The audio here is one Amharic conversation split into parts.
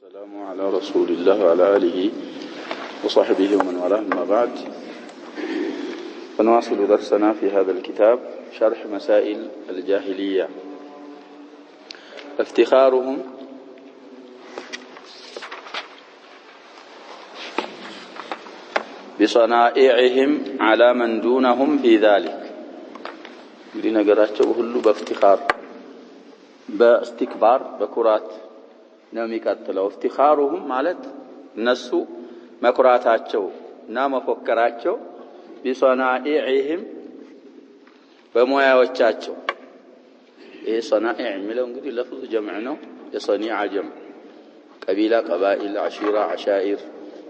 السلام على رسول الله وعلى آله وصحبه ومن والاه، أما بعد، فنواصل درسنا في هذا الكتاب شرح مسائل الجاهلية. افتخارهم بصنائعهم على من دونهم في ذلك. بدنا نقرأه كله بافتخار، باستكبار، بكرات نامي كاتلو. افتخارهم مالت نسو مكراتاتشو نام فكراتشو بصنائعهم بموياوچاچو. ايه صنائع ميلو انغدي لفظ جمع نو، يصنيع جمع، قبيله، قبائل، عشيره، عشائر،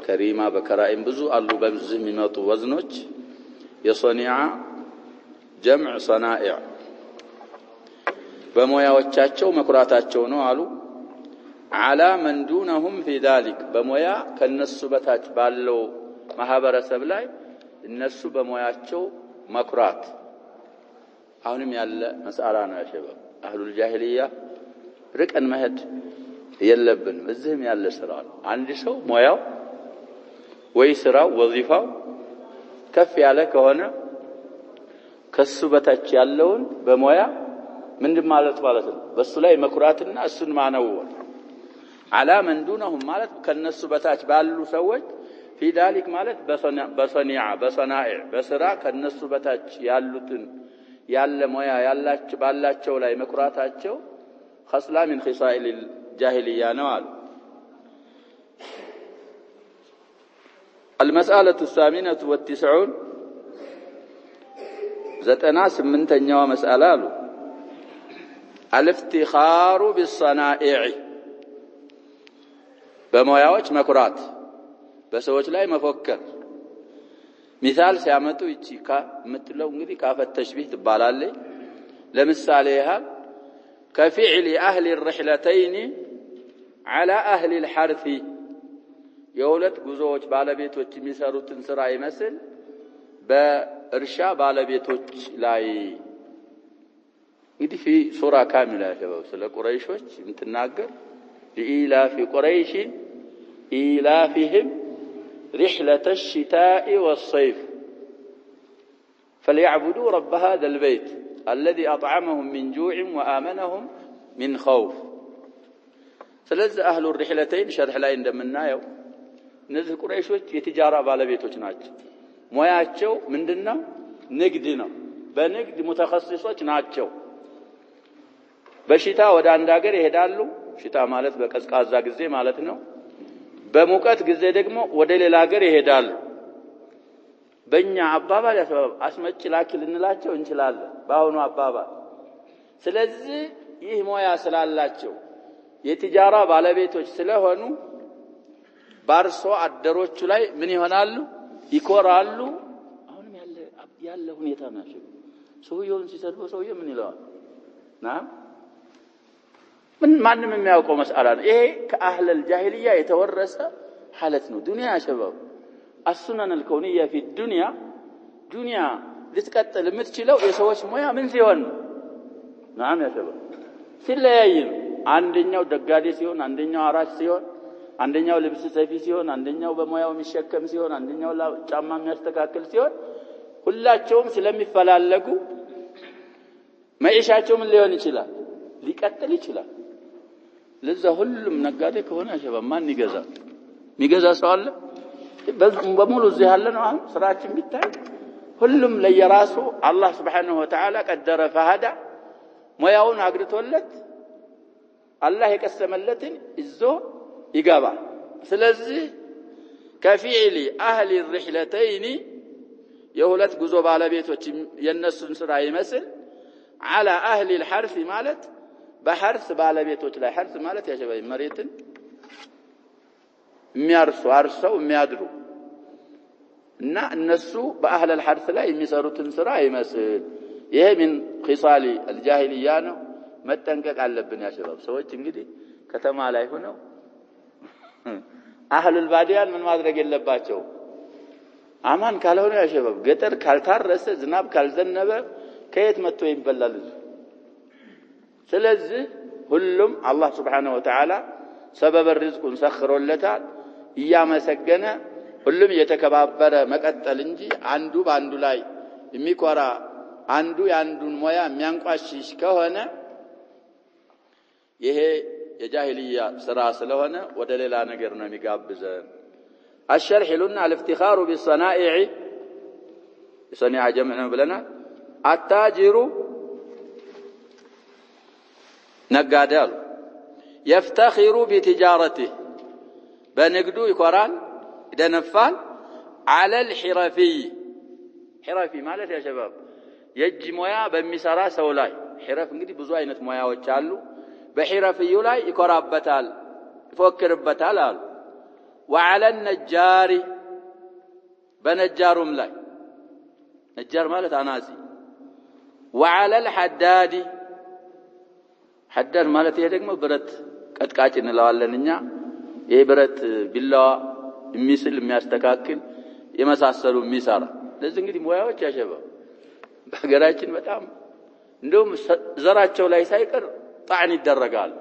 كريمه، بكرائم ብዙ አሉ በዚህ የሚመጡ ወዝኖች። የصنيع جمع صنائع በሞያዎቻቸው መኩራታቸው ነው አሉ። على من دونهم في ذلك በሞያ ከነሱ በታች ባለው ማህበረሰብ ላይ እነሱ በሞያቸው መኩራት አሁንም ያለ መስአላ ነው። ያሸበብ አህሉል ጃሂልያ ርቀን መሄድ የለብንም። እዚህም ያለ ስራ አንድ ሰው ሞያው ወይ ስራው ወዚፋው ከፍ ያለ ከሆነ ከሱ በታች ያለውን በሞያ ምንድን ማለት ነው በሱ ላይ መኩራትና እሱን ማነወር። على من دونهم ማለት ከነሱ በታች ባሉ ሰዎች في ذلك ማለት በصنائع በስራ ከነሱ በታች ያሉትን ያለ ሞያ ያላቸው ባላቸው ላይ መኩራታቸው خصلة من خصائل الجاهلية ነው አሉ። المسألة الثامنة والتسعون 98ኛው መስአላ አሉ። الافتخار بالصنائع በሞያዎች መኩራት፣ በሰዎች ላይ መፎከር። ሚሳል ሲያመጡ ይቺካ የምትለው እንግዲህ ካፈት ተሽቢህ ትባላለች። ለምሳሌ ያህል كفعل أهل الرحلتين على أهل الحرث የሁለት ጉዞዎች ባለቤቶች የሚሰሩትን ስራ ይመስል በእርሻ ባለቤቶች ላይ እንግዲህ في ሱራ ካሚላ ሸበው ስለ ቁረይሾች የምትናገር لإيلاف قريش إيلافهم رحلة الشتاء والصيف فليعبدوا رب هذا البيت الذي أطعمهم من جوع وآمنهم من خوف. ስለዚህ أهل الرحلتين شرح ላይ እንደምናየው እነዚህ ቁረይሾች የትጃራ ባለቤቶች ናቸው። ሞያቸው ምንድነው? ንግድ ነው። በንግድ ሙተኸሲሶች ናቸው። በሽታ ወደ አንድ ሀገር ይሄዳሉ። ሽታ ማለት በቀዝቃዛ ጊዜ ማለት ነው። በሙቀት ጊዜ ደግሞ ወደ ሌላ ሀገር ይሄዳሉ። በእኛ አባባል አስመጭ ላኪ ልንላቸው እንችላለን በአሁኑ አባባል። ስለዚህ ይህ ሞያ ስላላቸው የትጃራ ባለቤቶች ስለሆኑ ባርሶ አደሮቹ ላይ ምን ይሆናሉ? ይኮራሉ። አሁንም ያለ ሁኔታ ነው። ሰውየውን ሲሰድበው ሰውየው ምን ይለዋል? ማንም የሚያውቀው መስአላ ነው። ይሄ ከአህለ الجاهلية የተወረሰ ሐለት ነው። ዱንያ ሸበብ السنن الكونية في الدنيا ዱንያ ልትቀጥል የምትችለው የሰዎች ሞያ ምን ሲሆን ነው? ናም ያ ሸበብ ሲለያይ ነው። አንደኛው ደጋዴ ሲሆን፣ አንደኛው አራሽ ሲሆን፣ አንደኛው ልብስ ሰፊ ሲሆን፣ አንደኛው በሞያው የሚሸከም ሲሆን፣ አንደኛው ጫማ የሚያስተካክል ሲሆን፣ ሁላቸውም ስለሚፈላለጉ መኢሻቸው ምን ሊሆን ይችላል? ሊቀጥል ይችላል። ለዛ ሁሉም ነጋዴ ከሆነ አሸባ ማን ይገዛል? የሚገዛ ሰው አለ? በሙሉ እዚህ ያለ ነው። አሁን ስራችን ቢታይ ሁሉም ለየራሱ አላህ Subhanahu Wa Ta'ala ቀደረ ፈሃዳ ሞያውን አግርቶለት አላህ የቀሰመለትን ይዞ ይገባል። ስለዚህ ከፊዕሊ አህሊ الرحلتين የሁለት ጉዞ ባለቤቶች የነሱን ስራ ይመስል على أهل الحرث ማለት በሐርስ ባለቤቶች ላይ ሐርስ ማለት ያሸባይ መሬትን የሚያርሱ አርሰው የሚያድሩ እና እነሱ በአህለ الحرث ላይ የሚሰሩትን ስራ ይመስል። ይሄ من خصال الجاهلية ነው። መጠንቀቅ አለብን ያሸባብ ሰዎች እንግዲህ ከተማ ላይ ሆነው አህሉ الباديان ምን ማድረግ የለባቸው? አማን ካልሆነ ያሸባብ ገጠር ካልታረሰ ዝናብ ካልዘነበ ከየት መጥቶ ይበላል? ስለዚህ ሁሉም አላህ Subhanahu Wa Ta'ala ሰበበ ሪዝቁን ሰኽሮለታል እያመሰገነ ሁሉም የተከባበረ መቀጠል እንጂ አንዱ በአንዱ ላይ የሚኮራ አንዱ ያንዱን ሙያ የሚያንቋሽሽ ከሆነ ይሄ የጃሂልያ ስራ ስለሆነ ወደ ሌላ ነገር ነው የሚጋብዘን። الشرح لنا الافتخار بالصنائع صنيع جمعنا بلنا التاجر نقادال يفتخر بتجارته بنقدو يكوران دنفان على الحرفي حرفي مالت يا شباب يجي مويا بمسارا سولاي حرف እንግዲህ ብዙ አይነት ሙያዎች አሉ በحرفዩ ላይ ይኮራበታል ይፎክርበታል አሉ وعلى النجار بنجارم لا نجار مالت عناسي وعلى الحداد حداد مالت ይሄ ደግሞ ብረት ቀጥቃጭ እንለዋለን እኛ ይሄ ብረት ቢላዋ የሚስል የሚያስተካክል የመሳሰሉ የሚሰራ ለዚህ እንግዲህ ሙያዎች ያሸበው በሀገራችን በጣም እንደውም ዘራቸው ላይ ሳይቀር ጣዕን ይደረጋል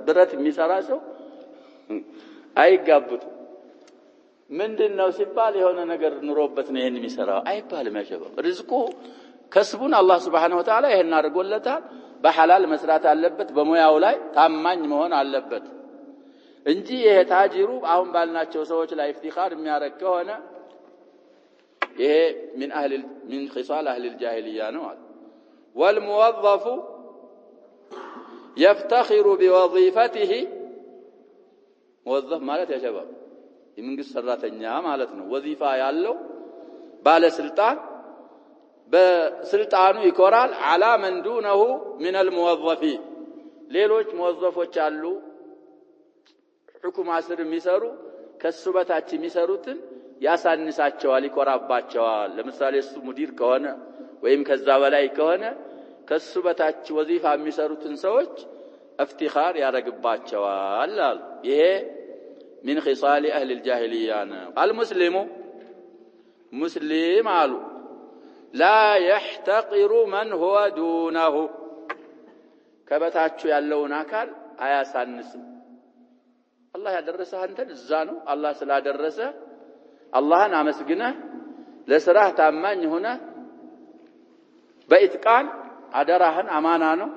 ብረት የሚሰራ ሰው አይጋቡት ምንድነው ሲባል የሆነ ነገር ኑሮበት ነው ይሄን የሚሰራው አይባልም ያሸበው ርዝቁ ከስቡን አላህ Subhanahu Wa Ta'ala ይሄን አድርጎለታል በሐላል መስራት አለበት በሙያው ላይ ታማኝ መሆን አለበት እንጂ ይሄ ታጂሩ አሁን ባልናቸው ሰዎች ላይ ኢፍቲኻር የሚያረግ ከሆነ ይሄ من خصال اهل الجاهليه ነው والموظف يفتخر بوظيفته موظف ማለት يا شباب የመንግስት ሰራተኛ ማለት ነው ወዚፋ ያለው ባለ ስልጣን በስልጣኑ ይኮራል على من دونه من الموظفين ሌሎች موظفዎች አሉ ሁኩማ ስር የሚሰሩ ከሱ በታች የሚሰሩትን ያሳንሳቸዋል ይኮራባቸዋል ለምሳሌ እሱ ሙዲር ከሆነ ወይም ከዛ በላይ ከሆነ ከሱ በታች ወዚፋ የሚሰሩትን ሰዎች افتخار ያረግባቸዋል ይሄ من خصال اهل الجاهليه المسلم مسلم አሉ لا يحتقر من هو دونه ከበታቹ ያለውን አካል አያሳንስም አላህ ያደረሰህ አንተን እዛ ነው አላህ ስላደረሰ አላህን አመስግነህ ለስራህ ታማኝ ሆነ በኢትቃን አደራህን አማና ነው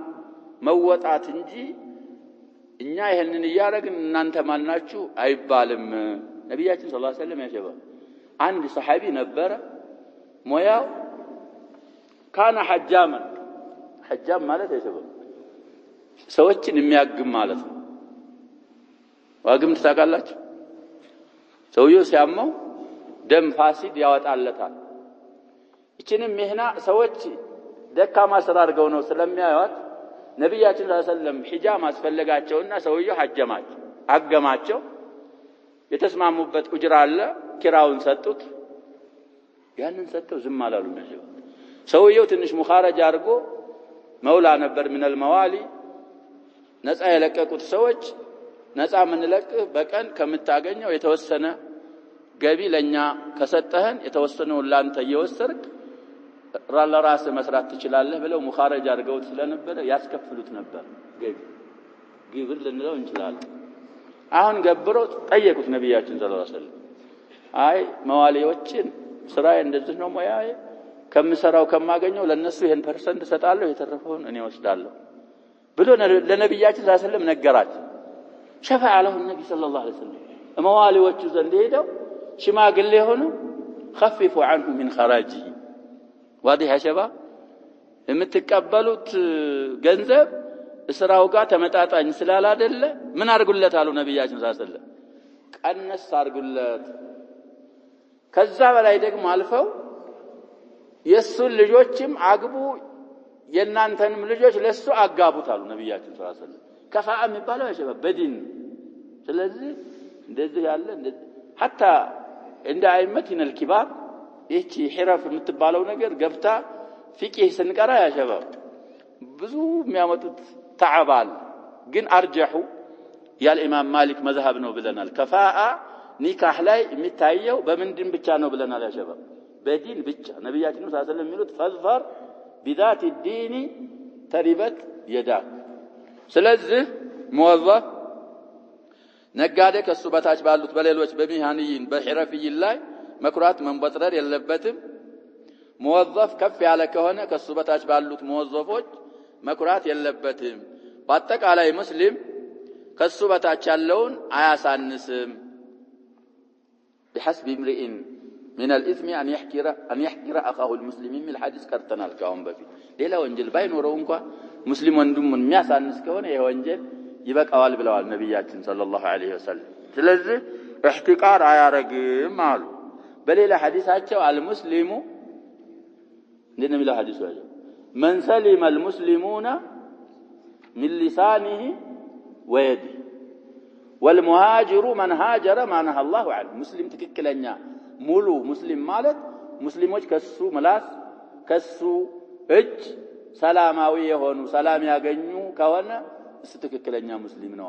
መወጣት እንጂ እኛ ይሄንን ያረግን እናንተ ማናችሁ አይባልም ነብያችን ሰለላሁ ዐለይሂ ወሰለም ያሸባ አንድ ሰሃቢ ነበረ ሞያው ካና ሐጃም ማለት ያሸባ ሰዎችን የሚያግም ማለት ነው ዋግምት ታውቃላችሁ ሰውየው ሲያመው ደም ፋሲድ ያወጣለታል እቺንም ምህና ሰዎች ደካማ ስራ አድርገው ነው ስለሚያዩት ነብያችን ሰለላሁ ዐለይሂ ወሰለም ሒጃም አስፈልጋቸውና ሰውየው አገማቸው የተስማሙበት ኡጅራ አለ ኪራውን ሰጡት ያንን ሰጠው ዝም አላሉ ነው ሰውየው ትንሽ ሙኻረጃ አድርጎ መውላ ነበር من الموالي ነፃ የለቀቁት ሰዎች ነፃ ምንለቅህ በቀን ከምታገኘው የተወሰነ ገቢ ለኛ ከሰጠህን የተወሰነው ላንተ እየወሰድክ ለራስህ መስራት ትችላለህ ብለው ሙኻረጃ አድርገው ስለነበረ ያስከፍሉት ነበር ገቢ ግብር ልንለው እንችላለን አሁን ገብረው ጠየቁት ነብያችን ሰለላሁ ዐለይሂ ወሰለም አይ መዋሊዎችን ስራዬ እንደዚህ ነው ሙያዬ ከምሰራው ከማገኘው ለነሱ ይሄን ፐርሰንት ሰጣለሁ የተረፈውን እኔ ወስዳለሁ ብሎ ለነብያችን ሰለላሁ ዐለይሂ ወሰለም ነገራቸው شفع له النبي صلى الله عليه وسلم مواليዎቹ ዘንድ ሄደው ሽማግሌ ሆኖ خففوا عنه من خراجه واضح يا شباب የምትቀበሉት ገንዘብ እስራው ጋር ተመጣጣኝ ስላላደለ ምን አርጉለት አሉ ነብያችን ሰለላሁ ዐለይሂ ወሰለም ቀነስ አርጉለት ከዛ በላይ ደግሞ አልፈው የሱን ልጆችም አግቡ የናንተንም ልጆች ለሱ አጋቡት አሉ ነብያችን ሰለላሁ ዐለይሂ ወሰለም ከፋአ የሚባለው ያሸበ በዲን ስለዚህ እንደዚህ ያለ حتى عند ائمتنا الكبار እቺ ሒራፍ የምትባለው ነገር ገብታ ፍቂህ ስንቀራ ያሸበ ብዙ የሚያመጡት ተዓባል ግን አርጀሑ ያልኢማም ማሊክ መዝሐብ ነው ብለናል ከፋአ ኒካህ ላይ የሚታየው በምንድን ብቻ ነው ብለናል ያሸበ በዲን ብቻ ነብያችን ሰለላሁ ዐለይሂ ወሰለም የሚሉት ፈዝፈር بذات الدين تربت يداك ስለዚህ موظف ነጋዴ ከሱ በታች ባሉት በሌሎች በሚሃንይን በሕረፍይን ላይ መኩራት መንበጥረር የለበትም። ሙወዘፍ ከፍ ያለ ከሆነ ከሱ በታች ባሉት ሙወዘፎች መኩራት የለበትም። በአጠቃላይ ሙስሊም ከሱ በታች ያለውን አያሳንስም። بحسب امرئ من الإثم أن يحقر أخاه المسلم من الحديث كرتنا الكاون بفي ሌላ ወንጀል ባይኖረው እንኳን ሙስሊም ወንድሙን የሚያሳንስ ከሆነ ይሄ ወንጀል ይበቃዋል ብለዋል ነብያችን ሰለላሁ ዐለይሂ ወሰለም። ስለዚህ احتقار አያረግም አሉ። በሌላ ሐዲሳቸው አልሙስሊሙ እንደነ ሚላ ሐዲሱ አለ من سلم المسلمون من لسانه ويده والمهاجر من هاجر ما نهى الله عنه مسلم ትክክለኛ ሙሉ ሙስሊም ማለት ሙስሊሞች ከሱ ምላስ ከሱ እጅ ሰላማዊ የሆኑ ሰላም ያገኙ ከሆነ እሱ ትክክለኛ ሙስሊም ነው።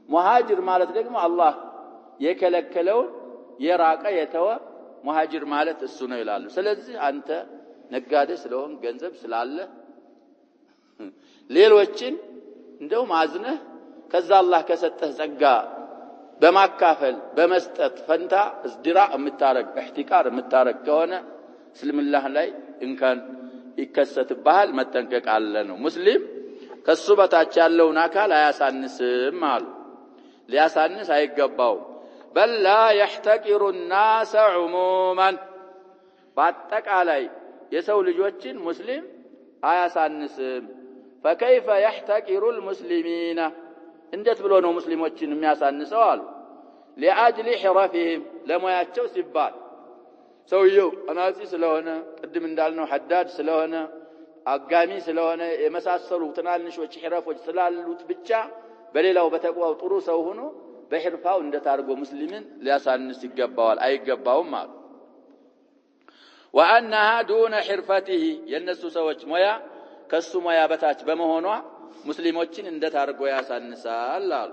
ሙሃጅር ማለት ደግሞ አላህ የከለከለው የራቀ የተወ ሙሃጅር ማለት እሱ ነው ይላሉ። ስለዚህ አንተ ነጋዴ ስለሆን ገንዘብ ስላለ ሌሎችን እንደው ማዝነህ ከዛ አላህ ከሰጠህ ጸጋ በማካፈል በመስጠት ፈንታ እስድራ የምታረግ احتقار የምታረግ ከሆነ እስልምላህ ላይ እንካን ይከሰትብሃል። መጠንቀቅ አለ ነው። ሙስሊም ከሱ በታች ያለውን አካል አያሳንስም አሉ። ሊያሳንስ አይገባው። بل لا يحتقر الناس عموما በአጠቃላይ የሰው ልጆችን ሙስሊም አያሳንስም። فكيف يحتقر المسلمين እንዴት ብሎ ነው ሙስሊሞችን የሚያሳንሰው አሉ። لأجل حرفهم ለሙያቸው ሲባል ሰውየው አናጺ ስለሆነ ቅድም እንዳልነው ሐዳድ ስለሆነ አጋሚ ስለሆነ የመሳሰሉ ትናንሾች ሕረፎች ስላሉት ብቻ በሌላው በተቋው ጥሩ ሰው ሆኖ በሕርፋው እንደታርጎ ሙስሊምን ሊያሳንስ ይገባዋል አይገባውም አሉ። وأنها دون حرفته የነሱ ሰዎች ሙያ ከሱ ሙያ በታች በመሆኗ ሙስሊሞችን እንደታርጎ ያሳንሳል አሉ።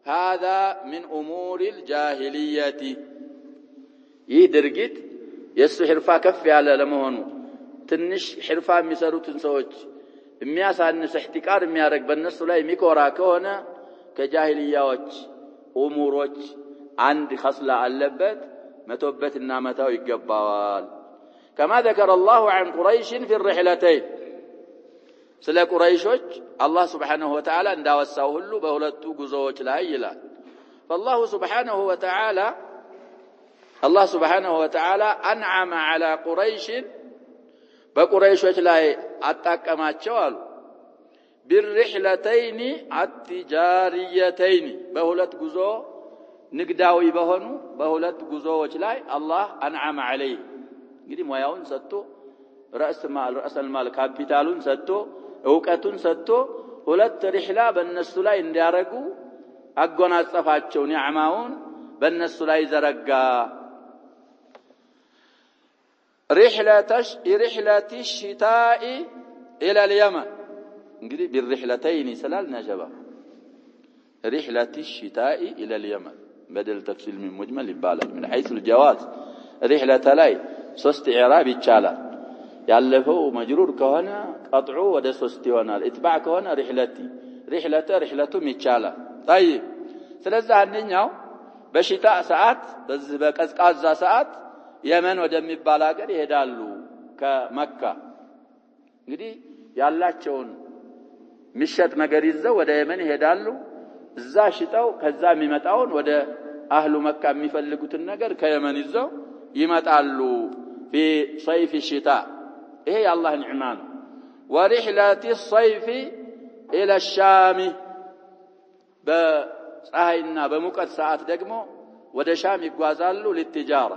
هذا من أمور الجاهلية ይህ ድርጊት የሱ ሕርፋ ከፍ ያለ ለመሆኑ ትንሽ ሕርፋ የሚሰሩትን ሰዎች የሚያሳንስ احتقار የሚያረግ በእነሱ ላይ የሚኮራ ከሆነ ከጃሂልያዎች ኡሙሮች አንድ خصላ አለበት መተውበትና መታው ይገባዋል። كما ذكر الله عن قريش في الرحلتين ስለ ቁረይሾች አላህ Subhanahu Wa Ta'ala እንዳወሳው ሁሉ በሁለቱ ጉዞዎች ላይ ይላል። فالله سبحانه وتعالى الله سبحانه وتعالى أنعم على قريش በቁረይሾች ላይ አጣቀማቸው አሉ። بالرحلتين التجاريتين በሁለት ጉዞ ንግዳዊ በሆኑ በሁለት ጉዞዎች ላይ አላህ أنعم عليه እንግዲህ ሙያውን ሰጥቶ رأس المال ካፒታሉን ሰጥቶ ዕውቀቱን ሰጥቶ ሁለት ሪህላ በእነሱ ላይ እንዲያረጉ አጎናጸፋቸው። ኒዕማውን በእነሱ ላይ ዘረጋ። رحلة الشتاء إلى اليمن እንግዲህ بالرحلتين سلالنا شباب رحلة الشتاء إلى اليمن بدل تفصيل من مجمل يبالغ من حيث الجواز رحلة ላይ ሶስት ኢዕራብ ይቻላል። ያለፈው መጅሩር ከሆነ ቀጥዑ ወደ ሶስት ይሆናል። ኢትባዕ ከሆነ رحلته ይቻላል። طيب ስለዚህ አንኛው በሽታ ሰዓት በዚህ በቀዝቃዛ ሰዓት የመን ወደሚባል ሀገር ይሄዳሉ ከመካ። እንግዲህ ያላቸውን ምሽጥ ነገር ይዘው ወደ የመን ይሄዳሉ። እዛ ሽጠው ከዛ የሚመጣውን ወደ አህሉ መካ የሚፈልጉትን ነገር ከየመን ይዘው ይመጣሉ። في صيف الشتاء ይሄ የአላህ ኒዕማ ነው። ورحلة الصيف إلى الشام በፀሐይና በሙቀት ሰዓት ደግሞ ወደ ሻም ይጓዛሉ ለትጃራ።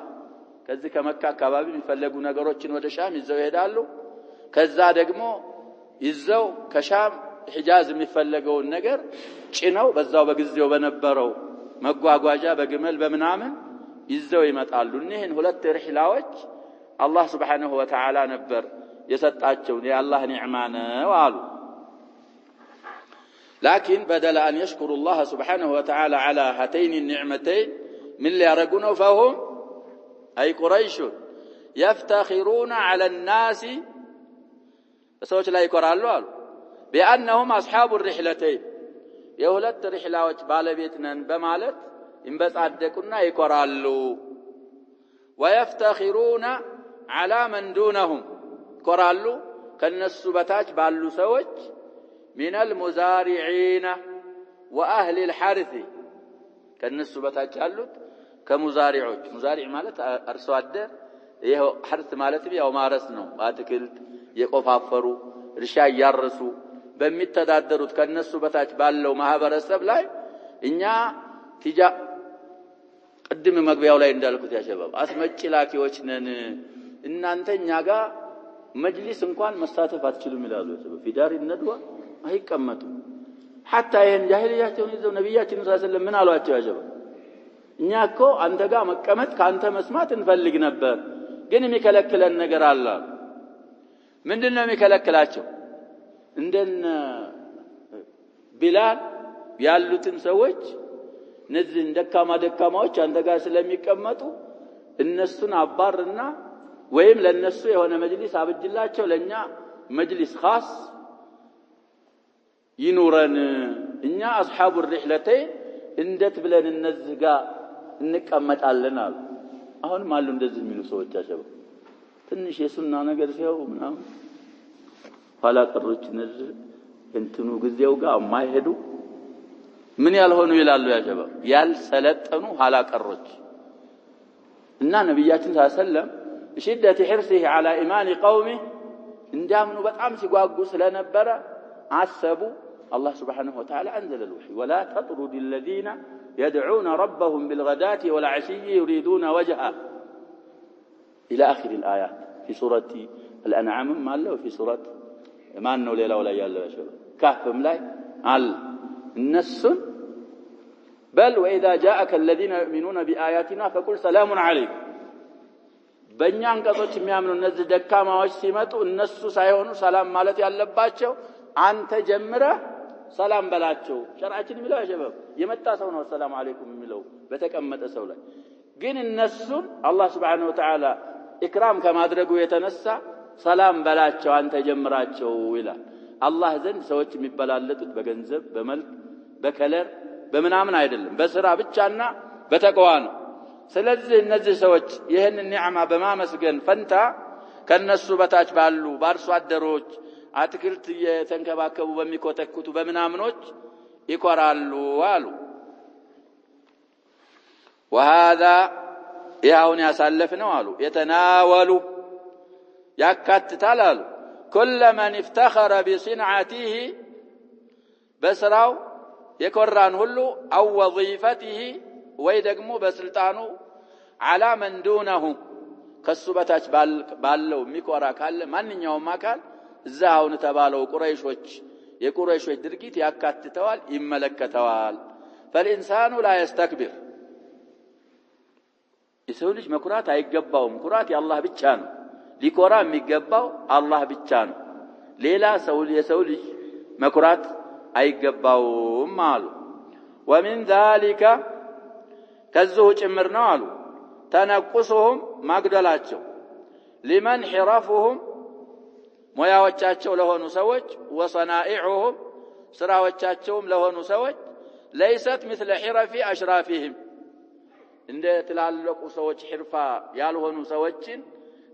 ከዚህ ከመካ አካባቢ የሚፈልጉ ነገሮችን ወደ ሻም ይዘው ይሄዳሉ። ከዛ ደግሞ ይዘው ከሻም ሒጃዝ የሚፈልገውን ነገር ጭነው በዛው በጊዜው በነበረው መጓጓዣ በግመል በመናምን ይዘው ይመጣሉ። እነዚህን ሁለት ሪህላዎች አላህ Subhanahu Wa Ta'ala ነበር የሰጣቸው የአላህ ኒዕማ ነው አሉ። لكن بدل أن يشكر الله سبحانه وتعالى على هاتين النعمتين من اللي يرقونه فهم أي قريش يفتخرون على الناس سوچ لا يقرأ له بأنهم أصحاب الرحلتين የሁለት ሪህላዎች ባለቤት ነን በማለት ይንበጻደቁና ይኮራሉ። ወይፍተኺሩና ዐላ መን ዱነሁም ይኮራሉ ከነሱ በታች ባሉ ሰዎች ሚነል ሙዛሪዒነ ወአህሊል ሐርث ከነሱ በታች ያሉት ከሙዛሪዖች ሙዛሪዕ ማለት አርሶ አደር ይሄው ሐርث ማለት ያው ማረስ ነው። አትክልት የቆፋፈሩ እርሻ ያርሱ በሚተዳደሩት ከነሱ በታች ባለው ማህበረሰብ ላይ እኛ ቅድም መግቢያው ላይ እንዳልኩት ያሸባብ አስመጪ ላኪዎች ነን እናንተ እኛ ጋር መጅሊስ እንኳን መሳተፍ አትችሉም ይላሉ። ፊዳሪ ነድዋ አይቀመጡ حتى ይሄን ጃሂልያቸውን ይዘው ነብያችን ሰለላሁ ዐለይሂ ወሰለም ምን አሏቸው? ያሸባብ እኛ እኮ አንተ ጋር መቀመጥ ካንተ መስማት እንፈልግ ነበር ግን የሚከለክለን ነገር አለ። ምንድነው የሚከለክላቸው? እንደነ ቢላል ያሉትን ሰዎች እነዚህን ደካማዎች አንተ ጋር ስለሚቀመጡ እነሱን አባርና ወይም ለነሱ የሆነ መጅሊስ አብጅላቸው ለኛ መጅሊስ خاص ይኑረን እኛ አስሐቡ الرحلتين እንዴት ብለን እነዚህ ጋር እንቀመጣለን አሉ። አሁንም አሉ እንደዚህ የሚሉ ሰዎች አሸባ ትንሽ የሱና ነገር ሲያው ምናምን ኋላ ቀሮች እነዚህ እንትኑ ጊዜው ጋር ማይሄዱ ምን ያልሆኑ ይላሉ። ያሸባ ያልሰለጠኑ ኋላ ቀሮች እና ነብያችን ሰለላሁ ዐለይሂ ወሰለም ሽደት حرصه على ايمان قومه እንዳምኑ በጣም ሲጓጉ ስለነበረ አሰቡ الله سبحانه وتعالى أنزل الوحي ولا تطرد الذين يدعون ربهم بالغداة والعشي يريدون وجهه إلى آخر الآيات في سورة الأنعام ما له في سورة ما أنه ليلة ولا ياله يا شباب كهف ملاي على النس بل وإذا جاءك الذين يؤمنون بآياتنا فقل سلام عليكم በእኛን ቀጾች የሚያምኑ እነዚህ ደካማዎች ሲመጡ እነሱ ሳይሆኑ ሰላም ማለት ያለባቸው አንተ ጀምረህ ሰላም በላቸው። ሸርዓችን የሚለው ያሸበብ የመጣ ሰው ነው ሰላም አለይኩም የሚለው በተቀመጠ ሰው ላይ ግን እነሱን አላህ Subhanahu Wa Ta'ala ኢክራም ከማድረጉ የተነሳ ሰላም በላቸው አንተ ጀምራቸው ይላል። አላህ ዘንድ ሰዎች የሚበላለጡት በገንዘብ በመልክ በከለር በመናምን አይደለም በስራ ብቻና በተቅዋ ነው። ስለዚህ እነዚህ ሰዎች ይሄን ኒዕማ በማመስገን ፈንታ ከነሱ በታች ባሉ ባርሶ አደሮች አትክልት የተንከባከቡ በሚኮተኩቱ በመናምኖች ይኮራሉ አሉ። وهذا ያውን ያሳለፍነው አሉ የተናወሉ ያካትታል አሉ كل من افتخر بصنعته በስራው የኮራን ሁሉ او وظيفته ወይ ደግሞ በስልጣኑ على من دونه ከሱ በታች ባለው የሚኮራ ካለ ማንኛውም አካል እዛውን ተባለው ቁረይሾች የቁረይሾች ድርጊት ያካትተዋል ይመለከተዋል። فالانسان لا يستكبر የሰው ልጅ መኩራት አይገባውም። ኩራት የአላህ ብቻ ነው። ሊኮራ የሚገባው አላህ ብቻ ነው። ሌላ ሰው የሰው ልጅ መኩራት አይገባውም አሉ። ومن ذلك ከዚሁ ጭምር ነው አሉ ተነቁሱሁም ማግደላቸው لمن حرفهم ሙያዎቻቸው ለሆኑ ሰዎች ወሰናኢዑሁም ስራዎቻቸውም ለሆኑ ሰዎች ليست مثل حرف اشرافهم እንደ ተላለቁ ሰዎች ሕርፋ ያልሆኑ ሰዎችን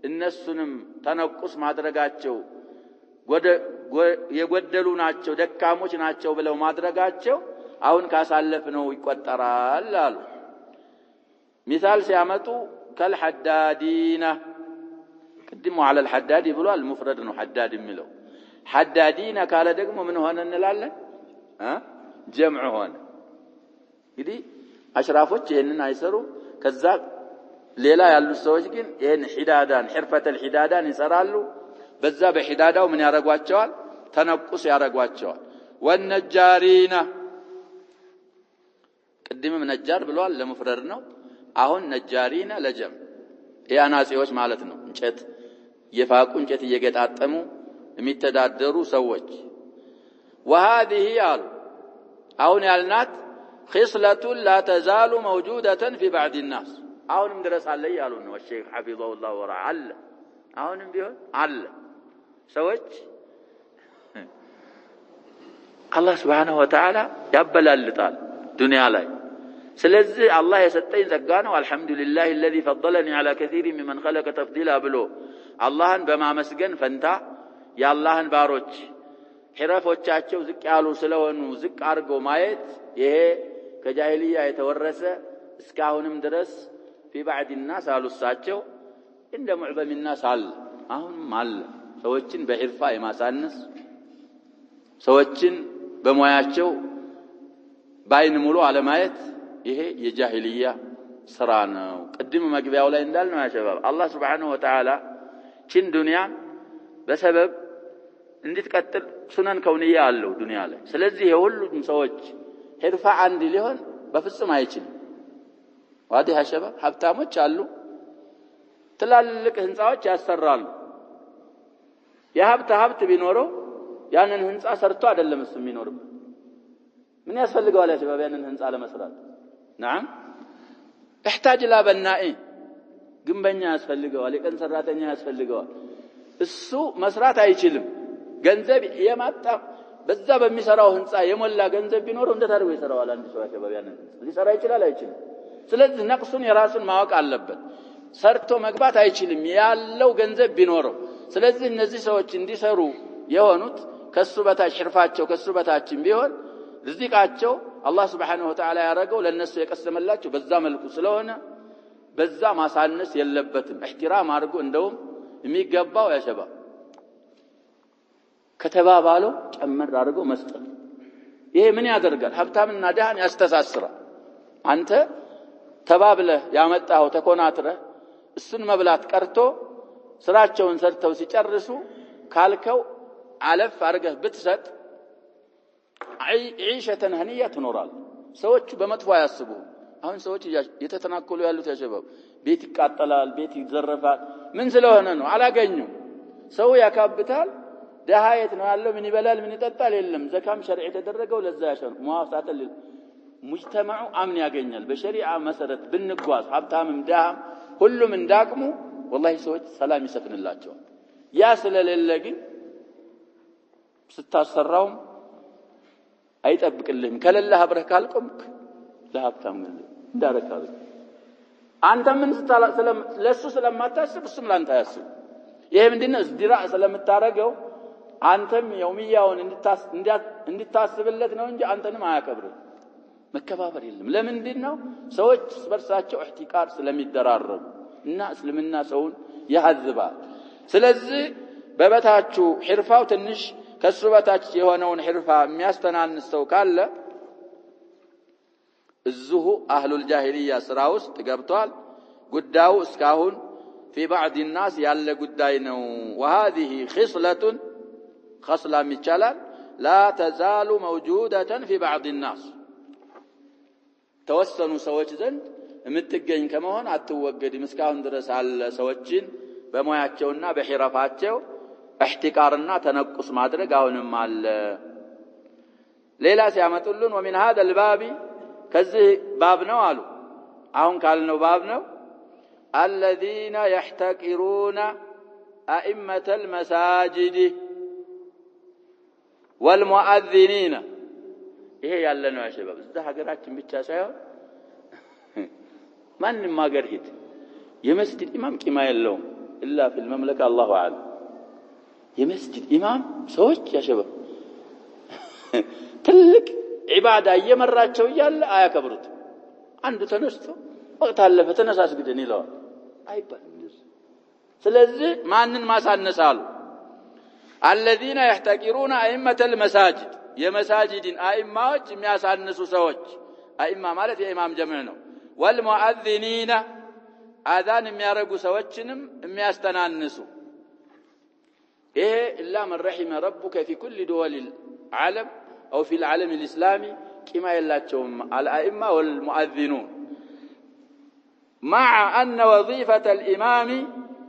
እነሱንም ተነቁስ ማድረጋቸው የጎደሉ ናቸው ደካሞች ናቸው ብለው ማድረጋቸው አሁን ካሳለፍነው ይቆጠራል አሉ። مثال ሲያመጡ ከልሐዳዲና ቅድሙ على الحداد ብሏል المفرد ነው حداد የሚለው حدادين ካለ ደግሞ ምን ሆነ እንላለን ጀምዕ ሆነ። እንግዲህ አሽራፎች ይሄንን አይሰሩ ከዛ ሌላ ያሉ ሰዎች ግን ይሄን ሒዳዳን ሕርፈተል ሒዳዳን ይሰራሉ። በዛ በሒዳዳው ምን ያረጋቸዋል ተነቁስ ያረጋቸዋል። ወነጃሪና ቅድምም ነጃር ብሏል ለሙፍረድ ነው። አሁን ነጃሪና ለጀም ያናጺዎች ማለት ነው። እንጨት የፋቁ እንጨት እየገጣጠሙ የሚተዳደሩ ሰዎች وهذه قال አሁን ያልናት خصلة لا تزال موجودة في بعض الناس አሁንም ድረስ አለ ያሉ ነው ሼክ حفظه الله ورعاه አሁንም ቢሆን አለ ሰዎች አላህ Subhanahu Wa Ta'ala ያበላልጣል ዱንያ ላይ ስለዚህ አላህ የሰጠኝ ጸጋ ነው አልহামዱሊላህ الذي فضلني على كثير ممن خلق تفضيلا ብሎ አላህን በማመስገን ፈንታ የአላህን ባሮች ሒራፎቻቸው ዝቅ ያሉ ስለሆኑ ዝቅ አድርገው ማየት ይሄ ከጃሂልያ የተወረሰ እስካሁንም ድረስ في بعض الناس አሉሳቸው እንደ ሙዕበም الناس አለ አሁንም አለ ሰዎችን በዒርፋ የማሳነስ ሰዎችን በሙያቸው ባይን ሙሉ አለማየት ይሄ የጃሂልያ ስራ ነው ቅድም መግቢያው ላይ እንዳልነው ያ ሸባብ አላህ Subhanahu Wa Ta'ala ችን ዱንያ በሰበብ እንድትቀጥል ሱነን ከውንያ አለው ዱንያ ላይ ስለዚህ የሁሉም ሰዎች ዒርፋ አንድ ሊሆን በፍጹም አይችልም ዋዲህ ያ ሸባብ ሀብታሞች አሉ ትላልቅ ህንጻዎች ያሰራሉ የሀብት ቢኖረው ያንን ህንጻ ሰርቶ አይደለም እሱ የሚኖርም ምን ያስፈልገዋል ያ ሸባብ ያንን ህንጻ ለመስራት نعم احتاج الى بناء ግንበኛ ያስፈልገዋል የቀን ሰራተኛ ያስፈልገዋል እሱ መስራት አይችልም ገንዘብ የማጣ በዛ በሚሰራው ህንጻ የሞላ ገንዘብ ቢኖረው እንዴት አድርጎ ይሰራዋል አንድ ሰው ሸባብ ያንን ሊሰራ ይችላል አይችልም ስለዚህ ነቅሱን የራሱን ማወቅ አለበት ሰርቶ መግባት አይችልም ያለው ገንዘብ ቢኖረው ስለዚህ እነዚህ ሰዎች እንዲሰሩ የሆኑት ከሱ በታች ሒርፋቸው ከሱ በታችም ቢሆን ርዝቃቸው አላህ Subhanahu Wa Ta'ala ያረጋው ለነሱ የቀሰመላቸው በዛ መልኩ ስለሆነ በዛ ማሳነስ የለበትም احترام አድርጎ እንደውም የሚገባው ያ ሸባብ ከተባባለው ጨመር አድርጎ መስጠት ይሄ ምን ያደርጋል ሀብታምና ደሃን ያስተሳስራል አንተ ተባብለህ ያመጣው ተኮናትረህ እሱን መብላት ቀርቶ ስራቸውን ሰርተው ሲጨርሱ ካልከው አለፍ አርገህ ብትሰጥ عيشة هنية تنورال ሰዎች በመጥፎ ያስቡ አሁን ሰዎች የተተናከሉ ያሉት ያሸባብ ቤት ይቃጠላል ቤት ይዘረፋል ምን ስለሆነ ነው አላገኙ ሰው ያካብታል ደሃየት ነው ያለው ምን ይበላል ምን ይጠጣል የለም ዘካም ሸርዕ የተደረገው ለዛ ያሸር ሙዋፋተል ሙጅተማዑ አምን ያገኛል በሸሪዓ መሰረት ብንጓዝ ሀብታምም ደሃም ሁሉም እንዳቅሙ والله ሰዎች ሰላም ይሰፍንላቸው ያ ስለሌለ ግን ስታሰራው አይጠብቅልህም ከለላህ አብረህ ካልቆምክ ለሀብታም እንዳረካው አንተ ምን ለሱ ስለማታስብ እሱም ላንተ ያስብ ይሄ ምንድነው ዝዲራ ስለምታረገው አንተም የውሚያውን እንድታስብለት ነው እንጂ አንተንም አያከብርም መከባበር የለም ለምንድነው ሰዎች በርሳቸው احتقار ስለሚደራረቡ እና እስልምና ሰውን ያህዝባል ስለዚህ በበታችሁ ሒርፋው ትንሽ ከሱ በታች የሆነውን ሒርፋ የሚያስተናንስ ሰው ካለ እዙሁ አህሉል ጃሂልያ ስራ ውስጥ ገብቷል ጉዳዩ እስካሁን في بعض الناس ያለ ጉዳይ ነው وهذه خصلة خصلة ይቻላል لا تزال موجودة في بعض الناس ተወሰኑ ሰዎች ዘንድ የምትገኝ ከመሆን አትወገድም እስካሁን ድረስ አለ ሰዎችን በሙያቸውና በሒራፋቸው احتقارنا تنقص ማድረግ አሁንም አለ ሌላ ሲያመጡልን ومن هذا الباب ከዚህ ባብ ነው አሉ አሁን ካልነው ባብ ነው الذين يحتقرون ائمه المساجد والمؤذنين ይሄ ያለ ነው ያሸባብ እዛ ሀገራችን ብቻ ሳይሆን ማንንም ሀገር ሂድ የመስጂድ ኢማም ቂማ የለውም الا في المملكه الله اعلم የመስጂድ ኢማም ሰዎች ያሸባብ ትልቅ ዒባዳ እየመራቸው ይያለ አያከብሩት አንዱ ተነስቶ ወቅት አለፈ ተነሳስ ግደን ይላል አይባልም ስለዚህ ማንን ማሳነሳሉ الذين يحتقرون ائمه المساجد የመሳጂድን አኢማዎች የሚያሳንሱ ሰዎች አኢማ ማለት የኢማም ጀምዕ ነው والمؤذنين አዛን የሚያረጉ ሰዎችንም የሚያስተናንሱ إيه إلا من رحم ربك في كل دول العالم أو في العالم الإسلامي كما يلاتهم الأئمة والمؤذنون مع أن وظيفة الإمام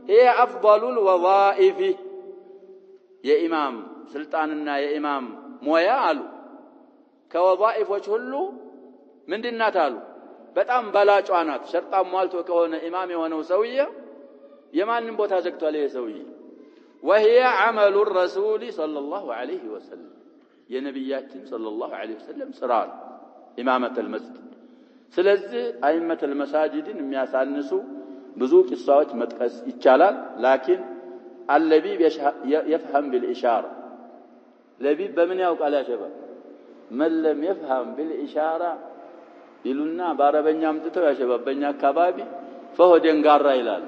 هي أفضل الوظائف يا إمام سلطاننا يا إمام مويا قالوا كوظائف وجهه من دينات قالوا በጣም ባላጭ አናት ሸርጣ ሟልቶ ከሆነ ኢማም የሆነው ሰውዬ የማንን ቦታ ዘግቷል ይሄ ሰውዬ وهي عمل الرسول صلى الله عليه وسلم የነብያችን ሰለላሁ ዐለይሂ ወሰለም ስራ ኢማመተል መስጂድ ስለዚህ አይመተል መሳጂድን የሚያሳንሱ ብዙ ቂሳዎች መጥቀስ ይቻላል ላኪን አልለቢብ يفهم بالاشاره ለቢብ በምን ያውቃል ያሸባል من لم يفهم بالاشاره ይሉና በአረበኛ አምጥተው ያሸባበኛ አካባቢ فهو ደንጋራ ይላል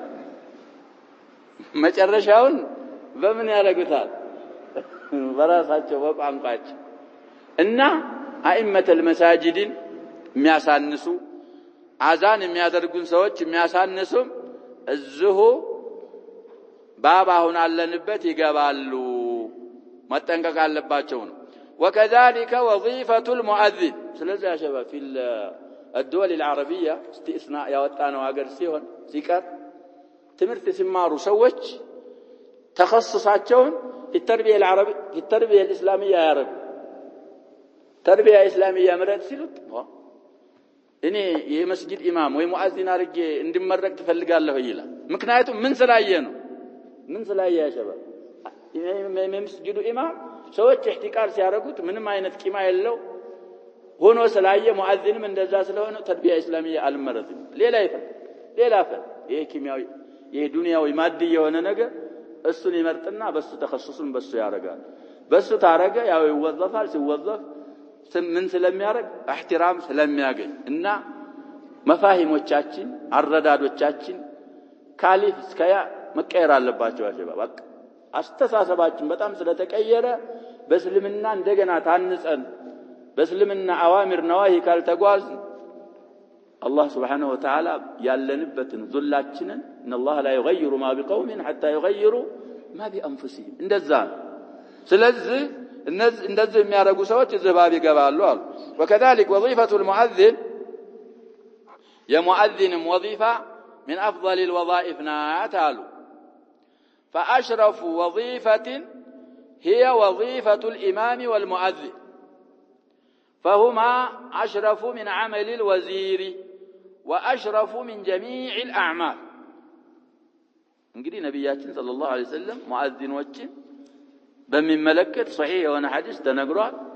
መጨረሻውን በምን ያረጉታል በራሳቸው በቋንቋቸው እና አይመተል መሳጂድን የሚያሳንሱ አዛን የሚያደርጉን ሰዎች የሚያሳንሱም እዚሁ ባባሁን አለንበት ይገባሉ መጠንቀቅ አለባቸው ነው وكذلك وظيفة المؤذن ስለዚህ ያሸባ في الدول العربية استثناء ያወጣነው ሀገር ሲሆን ሲቀር ትምህርት ሲማሩ ሰዎች ተخصصاቸውን التربية العربية التربية الإسلامية يا رب تربية إسلامية مرات ሲሉት እኔ የመስጊድ ኢማም ወይ ሙአዚን አርጌ እንድመረቅ ትፈልጋለህ ይላል ምክንያቱም ምን ስላየ ነው ምን ስላየ ያሸባል የመስጊዱ ኢማም ሰዎች ኢህቲቃር ሲያረጉት ምንም አይነት ቂማ የለው ሆኖ ስላየ ሙአዚንም እንደዛ ስለሆነ ተርቢያ እስላሚያ አልመረጥም ሌላ ይሄ ኪሚያዊ ይሄ ዱንያዊ ማዲ የሆነ ነገር እሱን ይመርጥና በሱ ተخصصን በሱ ያረጋል በሱ ታረገ ያው ይወዘፋል ሲወዘፍ ምን ስለሚያረግ احترام ስለሚያገኝ እና መፋሂሞቻችን አረዳዶቻችን ካሊፍ እስከያ መቀየር አለባቸው አጀባ በቃ አስተሳሰባችን በጣም ስለተቀየረ በእስልምና እንደገና ታንጸን በእስልምና አዋሚር ነዋሂ ካልተጓዝ الله سبحانه وتعالى ያለንበትን ዙላችንን ان الله لا يغير ما بقوم حتى يغيروا ما بانفسهم እንደዛ ስለዚህ እንደዚህ የሚያረጉ ሰዎች ዝባብ ይገባሉ አሉ وكذلك وظيفة المؤذن يا مؤذن وظيفة من أفضل الوظائف تعالوا فأشرف وظيفة هي وظيفة الإمام والمؤذن فهما أشرف من عمل الوزير وأشرف من جميع الأعمال انقدي نبياتنا صلى الله عليه وسلم مؤذن وجه بمن ملكت صحيح وانا حديث تنقرأ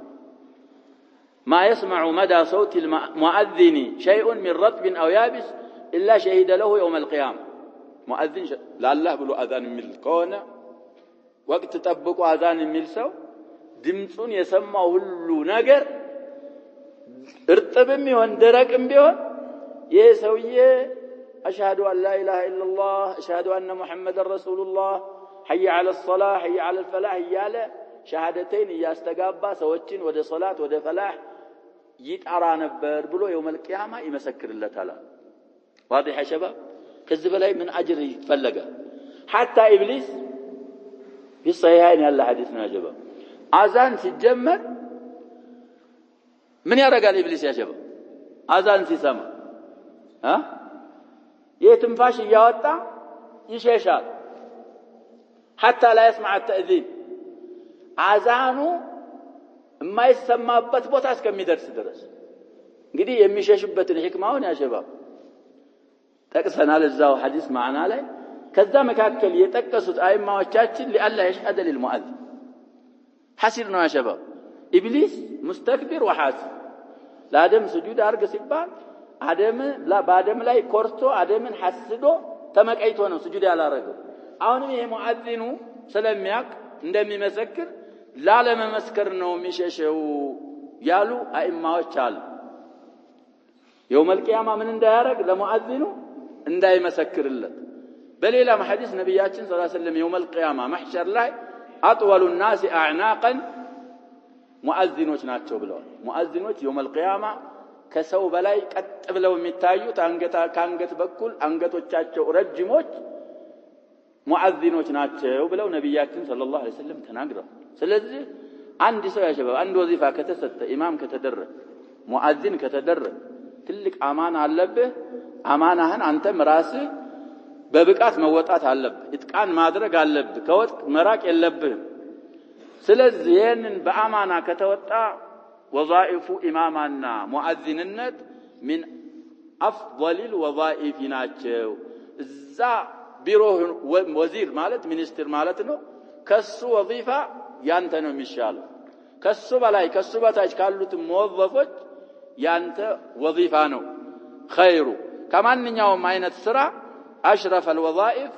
ما يسمع مدى صوت المؤذن شيء من رطب أو يابس إلا شهد له يوم القيامة مؤذن لا الله بلو أذان من الكون وقت تطبقوا أذان من السو دمتون يسمعه اللو نقر ارتبم يهون درقم بيهون يسويه أشهد أن لا إله إلا الله أشهد أن محمد رسول الله حي على الصلاة حي على الفلاح ياله شهادتين يستقابا سوتين ودى صلاة ودى فلاح يتعرى نبر بلو يوم القيامة يمسكر الله تعالى واضح يا شباب كذب لي من أجر يتفلقه حتى إبليس في الصحيحين هلا حديثنا يا شباب أذان سيتجمر من يرى قال إبليس يا شباب أذان سيسمع ها يتنفاش يوطا يشيشال حتى لا يسمع التأذين أذانه ما يسمعበት ቦታ እስከሚደርስ ድረስ እንግዲህ የሚሸሽበትን ህክማውን ያ ሸባብ ጠቅሰናል እዛው ሐዲስ ማዕና ላይ ከዛ መካከል የጠቀሱት አይማዎቻችን ለአላህ ይሽሃደ ለልሙአዚን ሐሲር ነው ያ ሸባብ ኢብሊስ ሙስተክቢር ወሐሲር ለአደም ስጁድ አርግ ሲባል አደም በአደም ላይ ኮርቶ አደምን ሐስዶ ተመቀይቶ ነው ስጁድ ያላረገው አሁንም ይሄ ሙአዚኑ ስለሚያቅ እንደሚመሰክር ላለመመስከር ነው የሚሸሸው ያሉ አይማዎች አሉ يوم القيامة من እንዳያረግ ለሙአዚኑ እንዳይመሰክርለት በሌላ ሐዲስ ነብያችን ሰለላሁ ዐለይሂ ወሰለም يوم القيامة محشر ላይ اطول الناس اعناقا ሙአዚኖች ናቸው ብለዋል ሙአዚኖች يوم القيامة ከሰው በላይ ቀጥ ብለው የሚታዩት አንገት በኩል አንገቶቻቸው ረጅሞች ሙአዚኖች ናቸው ብለው ነብያችን ሰለላሁ ዐለይሂ ወሰለም ተናግረዋል ስለዚህ አንድ ሰው ያሸበ አንድ ወዚፋ ከተሰጠ ኢማም ከተደረገ ሙአዚን ከተደረገ ትልቅ አማና አለብህ አማናህን አንተም ራስህ በብቃት መወጣት አለብህ ኢጥቃን ማድረግ አለብህ ከወጥ መራቅ የለብህም ስለዚህ ይሄንን በአማና ከተወጣ ወዛኢፉ ኢማማና ሙአዚንነት من أفضل الوظائف ናቸው እዛ ቢሮ ወዚር ማለት ሚኒስትር ማለት ነው ከሱ ወዚፋ ያንተ ነው የሚሻለው ከሱ በላይ ከሱ በታች ካሉት ሙወዘፎች ያንተ ወዚፋ ነው ኸይሩ ከማንኛውም አይነት ስራ አሽረፈ الوظائف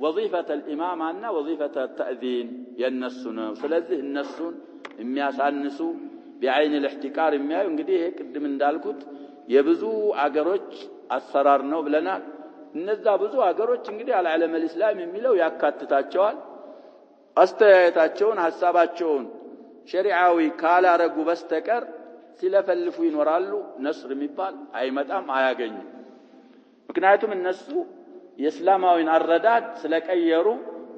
وظيفة الإمامة وظيفة التأذين ينسون ስለዚህ እነሱን የሚያሳንሱ بعين الاحتكار የሚያዩ እንግዲህ ይሄ ቅድም እንዳልኩት የብዙ አገሮች አሰራር ነው ብለናል እነዛ ብዙ አገሮች እንግዲህ አልዓለም الاسلام የሚለው ያካትታቸዋል አስተያየታቸውን ሐሳባቸውን ሸሪዓዊ ካላረጉ በስተቀር ሲለፈልፉ ይኖራሉ ነስር የሚባል አይመጣም አያገኙም ምክንያቱም እነሱ የእስላማዊን አረዳድ ስለቀየሩ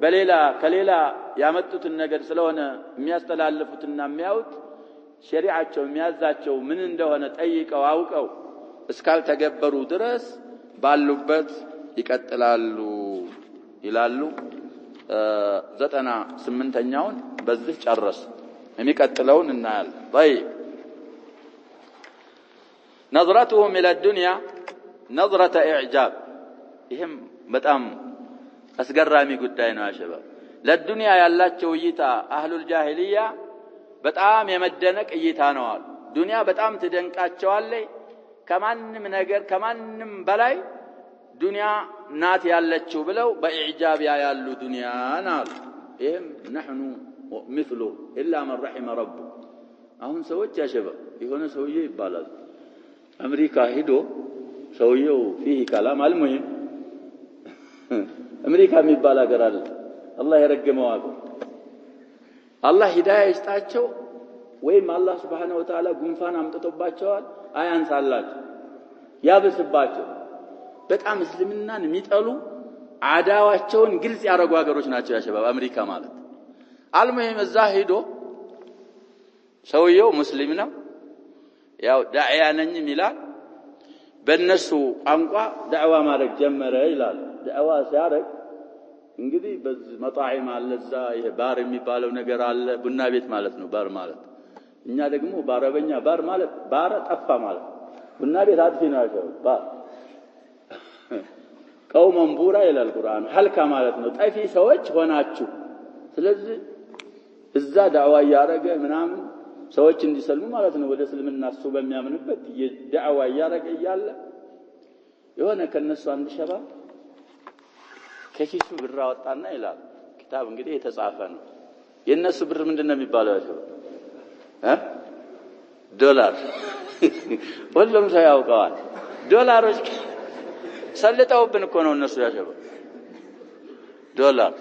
በሌላ ከሌላ ያመጡትን ነገር ስለሆነ የሚያስተላልፉትና የሚያውት ሸሪዓቸው የሚያዛቸው ምን እንደሆነ ጠይቀው አውቀው እስካልተገበሩ ድረስ ባሉበት ይቀጥላሉ ይላሉ 98ኛውን በዚህ ጨረሱ የሚቀጥለውን እናያለን طيب نظرتهم الى الدنيا نظرة اعجاب ይሄም በጣም አስገራሚ ጉዳይ ነው አሸባብ ለዱንያ ያላቸው እይታ አህሉል ጃሂልያ በጣም የመደነቅ እይታ ነው አሉ ዱንያ በጣም ትደንቃቸዋለች ከማንንም ነገር ከማንንም በላይ ዱንያ ናት ያለችው ብለው በኢዕጃብ ያያሉ ዱንያን አሉ ይሄም نحن مثله الا من رحم ربه አሁን ሰዎች ያሸባብ የሆነ ሰውዬ ይባላል አሜሪካ ሄዶ ሰውየው فيه كلام المهم አሜሪካ የሚባል ሀገር አለ አላህ ይረግመው አገር አላህ ሂዳያ ይስጣቸው ወይም አላህ Subhanahu Wa Ta'ala ጉንፋን አምጥቶባቸዋል አያንሳላቸው ያብስባቸው በጣም እስልምናን የሚጠሉ አዳዋቸውን ግልጽ ያረጉ ሀገሮች ናቸው ያሸባብ አሜሪካ ማለት አልሙሂም እዛ ሄዶ ሰውየው ሙስሊም ነው ያው ዳዒያ ነኝ ይላል በእነሱ ቋንቋ ዳዕዋ ማድረግ ጀመረ ይላል ዳዕዋ ሲያረግ እንግዲህ በዚህ መጣዒም አለዛ ይሄ ባር የሚባለው ነገር አለ ቡና ቤት ማለት ነው ባር ማለት እኛ ደግሞ በአረበኛ ባር ማለት ባር ጠፋ ማለት ቡና ቤት አጥፊ ነው ያለው ባር ቀውመን ቡራ ይላል ቁርአን ሐልካ ማለት ነው ጠፊ ሰዎች ሆናችሁ ስለዚህ እዛ ዳዕዋ ያረገ ምናምን ሰዎች እንዲሰልሙ ማለት ነው ወደ እስልምና እሱ በሚያምንበት የዳዕዋ ያረገ ይያለ የሆነ ከነሱ አንድ ሸባብ ከኪሱ ብር አወጣና ይላል kitab እንግዲህ የተጻፈ ነው የነሱ ብር ምንድነው የሚባለው ያለው ዶላር ሁሉም ሰው ያውቀዋል ዶላሮች ሰልጠውብን እኮ ነው እነሱ ያሸበው ዶላር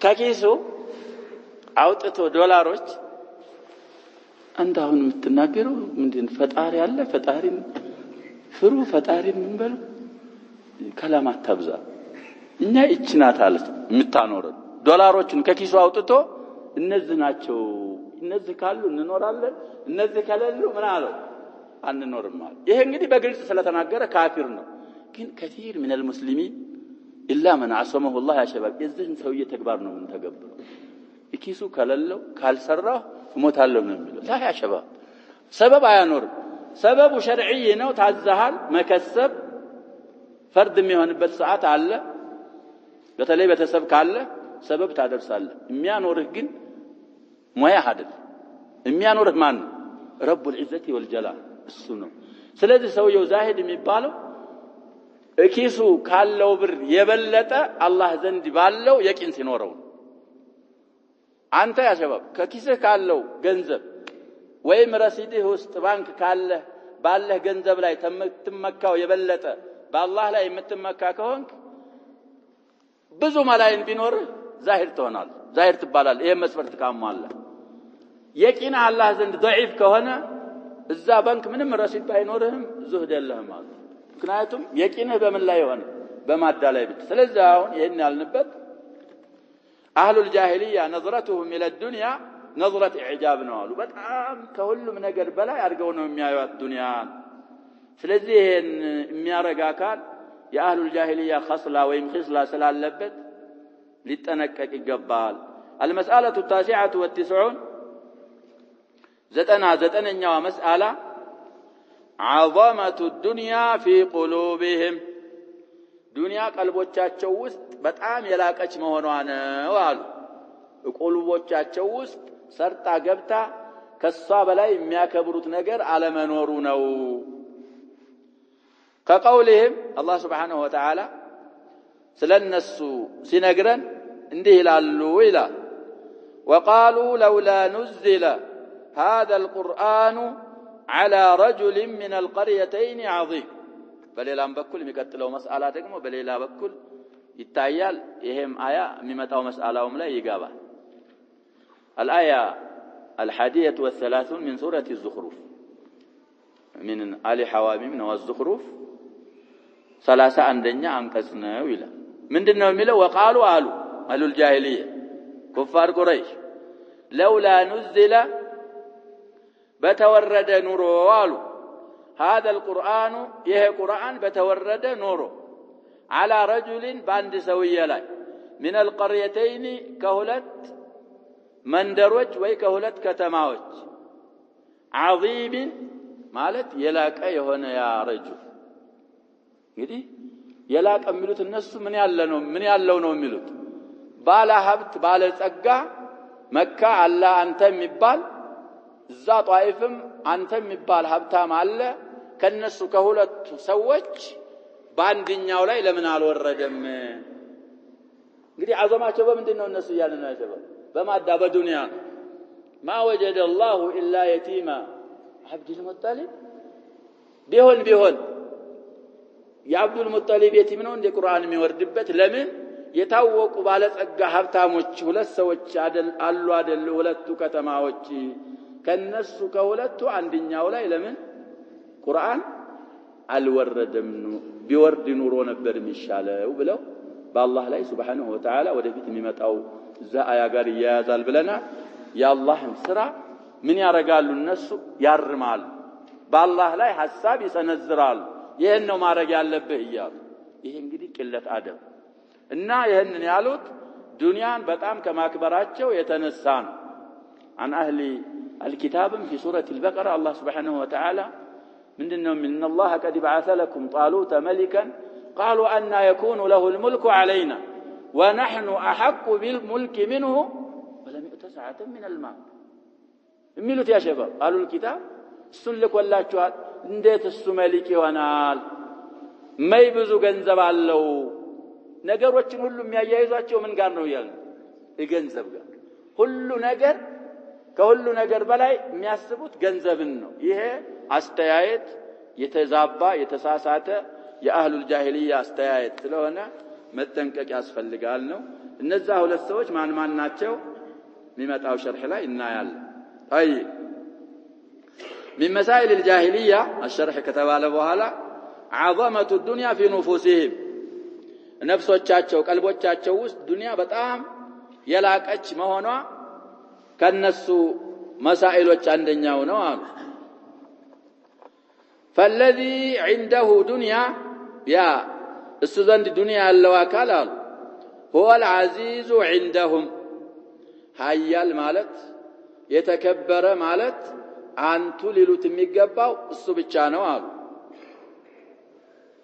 ከኪሱ አውጥቶ ዶላሮች አንተ አሁን የምትናገረው ምንድን ፈጣሪ አለ ፈጣሪን ፍሩ ፈጣሪን ምን በሉ ከላም አታብዛ እኛ እችናት አለች የምታኖረን ዶላሮችን ከኪሱ አውጥቶ እነዚህ ናቸው እነዚህ ካሉ እንኖራለን እነዚህ ከሌሉ ምን አለው አንኖርም ማለት ይሄ እንግዲህ በግልጽ ስለተናገረ ካፊር ነው ግን كثير من المسلمين الا من عصمه الله يا شباب የዚህን ሰውዬ ተግባር ነው ምን ተገብረው እኪሱ ከሌለው ካልሰራው ሞታለው ነው የሚለው لا يا شباب سبب አያኖርም ሰበቡ ሸርዒ ነው ታዘሃል መከሰብ فرد የሚሆንበት ሰዓት አለ በተለይ በተሰብ ካለ ሰበብ ታደርሳለህ የሚያኖርህ ግን ሙያ አይደል የሚያኖርህ ማን رب العزة والجلال እሱ ነው ስለዚህ ሰውየው ዛሂድ የሚባለው እኪሱ ካለው ብር የበለጠ አላህ ዘንድ ባለው የቂን ሲኖረው አንተ ያ ሸባብ ከኪስህ ካለው ገንዘብ ወይም ረሲድህ ውስጥ ባንክ ካለ ባለህ ገንዘብ ላይ ተመካው የበለጠ በአላህ ላይ የምትመካ ከሆንክ ብዙ መላእክት ቢኖር ዛሂር ትሆናለህ ዛሂር ትባላለህ ይሄ መስፈርት ካሟላ የቂና አላህ ዘንድ ضعيف ከሆነ እዛ ባንክ ምንም ረሲድ ባይኖርህም ዙህድ የለህም ማለት ምክንያቱም የቂንህ በምን ላይ ሆነ በማዳ ላይ ብቻ ስለዚህ አሁን ይሄን ያልንበት አህሉል ጃሂልያ ነظرتهم الى الدنيا نظرة اعجاب ነው አሉ በጣም ከሁሉም ነገር በላይ አድርገው ነው የሚያዩት ዱንያን ስለዚህ ይሄን የሚያረጋ አካል የአህሉል ጃሂልያ خصلة ወይም خصلة ስላለበት ሊጠነቀቅ ይገባል المسألة 99 ዘጠነኛው መስአላ عظمة الدنيا في قلوبهم ዱንያ ቀልቦቻቸው ውስጥ በጣም የላቀች መሆኗ ነው አሉ ቁልቦቻቸው ውስጥ ሰርጣ ገብታ ከሷ በላይ የሚያከብሩት ነገር አለመኖሩ ነው። ከቀውልህም አላህ Subhanahu Wa Ta'ala ስለነሱ ሲነግረን እንዲህ ይላሉ ይላል وقالوا لولا نزل هذا القرآن على رجل من القريتين عظيم በሌላም በኩል የሚቀጥለው መስአላ ደግሞ በሌላ በኩል ይታያል። ይሄም አያ የሚመጣው መስአላውም ላይ ይገባል። الآية 131 من سورة الزخرف من آل حواميم والزخرف 31ኛ አንቀጽ ነው ይላል። ምንድነው የሚለው? وقالوا አሉ አህሉል ጃሂልያ ኩፋር ቁረይሽ لولا نزل በተወረደ ኑሮ አሉ هذا القرآن ይሄ ቁርአን በተወረደ ኑሮ على رجل ባንድ ሰውዬ ላይ من القريتين ከሁለት መንደሮች ወይ ከሁለት ከተማዎች عظيم ማለት የላቀ የሆነ ያ ረጁል እንግዲህ የላቀ የሚሉት እነሱ ምን ያለው ነው የሚሉት ባለ ሀብት ባለ ጸጋ መካ አላ አንተ የሚባል እዛ ጧይፍም አንተ የሚባል ሀብታም አለ ከነሱ ከሁለቱ ሰዎች ባንድኛው ላይ ለምን አልወረደም? እንግዲህ አዘማቸው በምንድነው እነሱ ያለና ያጀበው በማዳ በዱንያ ما وجد الله الا يتيما عبد المطلب ቢሆን የአብዱል ሙጠሊብ የቲም ነው እንደ ቁርአን የሚወርድበት ለምን የታወቁ ባለ ጸጋ ሀብታሞች ሁለት ሰዎች አሉ አይደል ሁለቱ ከተማዎች ከነሱ ከሁለቱ አንድኛው ላይ ለምን ቁርአን አልወረደም? ቢወርድ ኑሮ ነበር የሚሻለው ብለው በአላህ ላይ Subhanahu Wa Ta'ala ወደፊት የሚመጣው እዛ አያ ጋር ይያያዛል ብለና የአላህን ስራ ምን ያረጋሉ እነሱ ያርማሉ በአላህ ላይ ሐሳብ ይሰነዝራሉ ይሄን ነው ማረግ ያለብህ ይያሉ ይሄ እንግዲህ ቅለት አደብ እና ይሄንን ያሉት ዱንያን በጣም ከማክበራቸው የተነሳ ነው عن اهل الكتاب في سوره البقره الله سبحانه وتعالى ምንድነው ان الله قد بعث لكم طالوت ملكا قالوا ان يكون له الملك علينا ونحن احق بالملك منه ولم يؤت سعة من المال የሚሉት ያ ሸባብ قالوا الكتاب እሱን ልኮላችኋል እንዴት እሱ መልክ ይሆናል ማይ ብዙ ገንዘብ አለው ነገሮችን ሁሉ የሚያያይዟቸው ምን ጋር ነው ይላል ገንዘብ ጋር ሁሉ ነገር ከሁሉ ነገር በላይ የሚያስቡት ገንዘብን ነው ይሄ አስተያየት የተዛባ የተሳሳተ የአህሉል ጃሂልያ አስተያየት ስለሆነ መጠንቀቅ ያስፈልጋል ነው እነዛ ሁለት ሰዎች ማን ናቸው የሚመጣው ሸርህ ላይ እናያለን አይ من مسائل الجاهلية الشرح كتبه بኋላ عظمة الدنيا في نفوسهم ነፍሶቻቸው ቀልቦቻቸው ውስጥ ዱንያ በጣም የላቀች መሆኗ ከነሱ መሳኢሎች አንደኛው ነው አሉ فالذي عنده دنيا يا እሱ ዘንድ ዱንያ ያለው አካል አሉ هو العزيز عندهم ኃያል ማለት የተከበረ ማለት አንቱ ሊሉት የሚገባው እሱ ብቻ ነው አሉ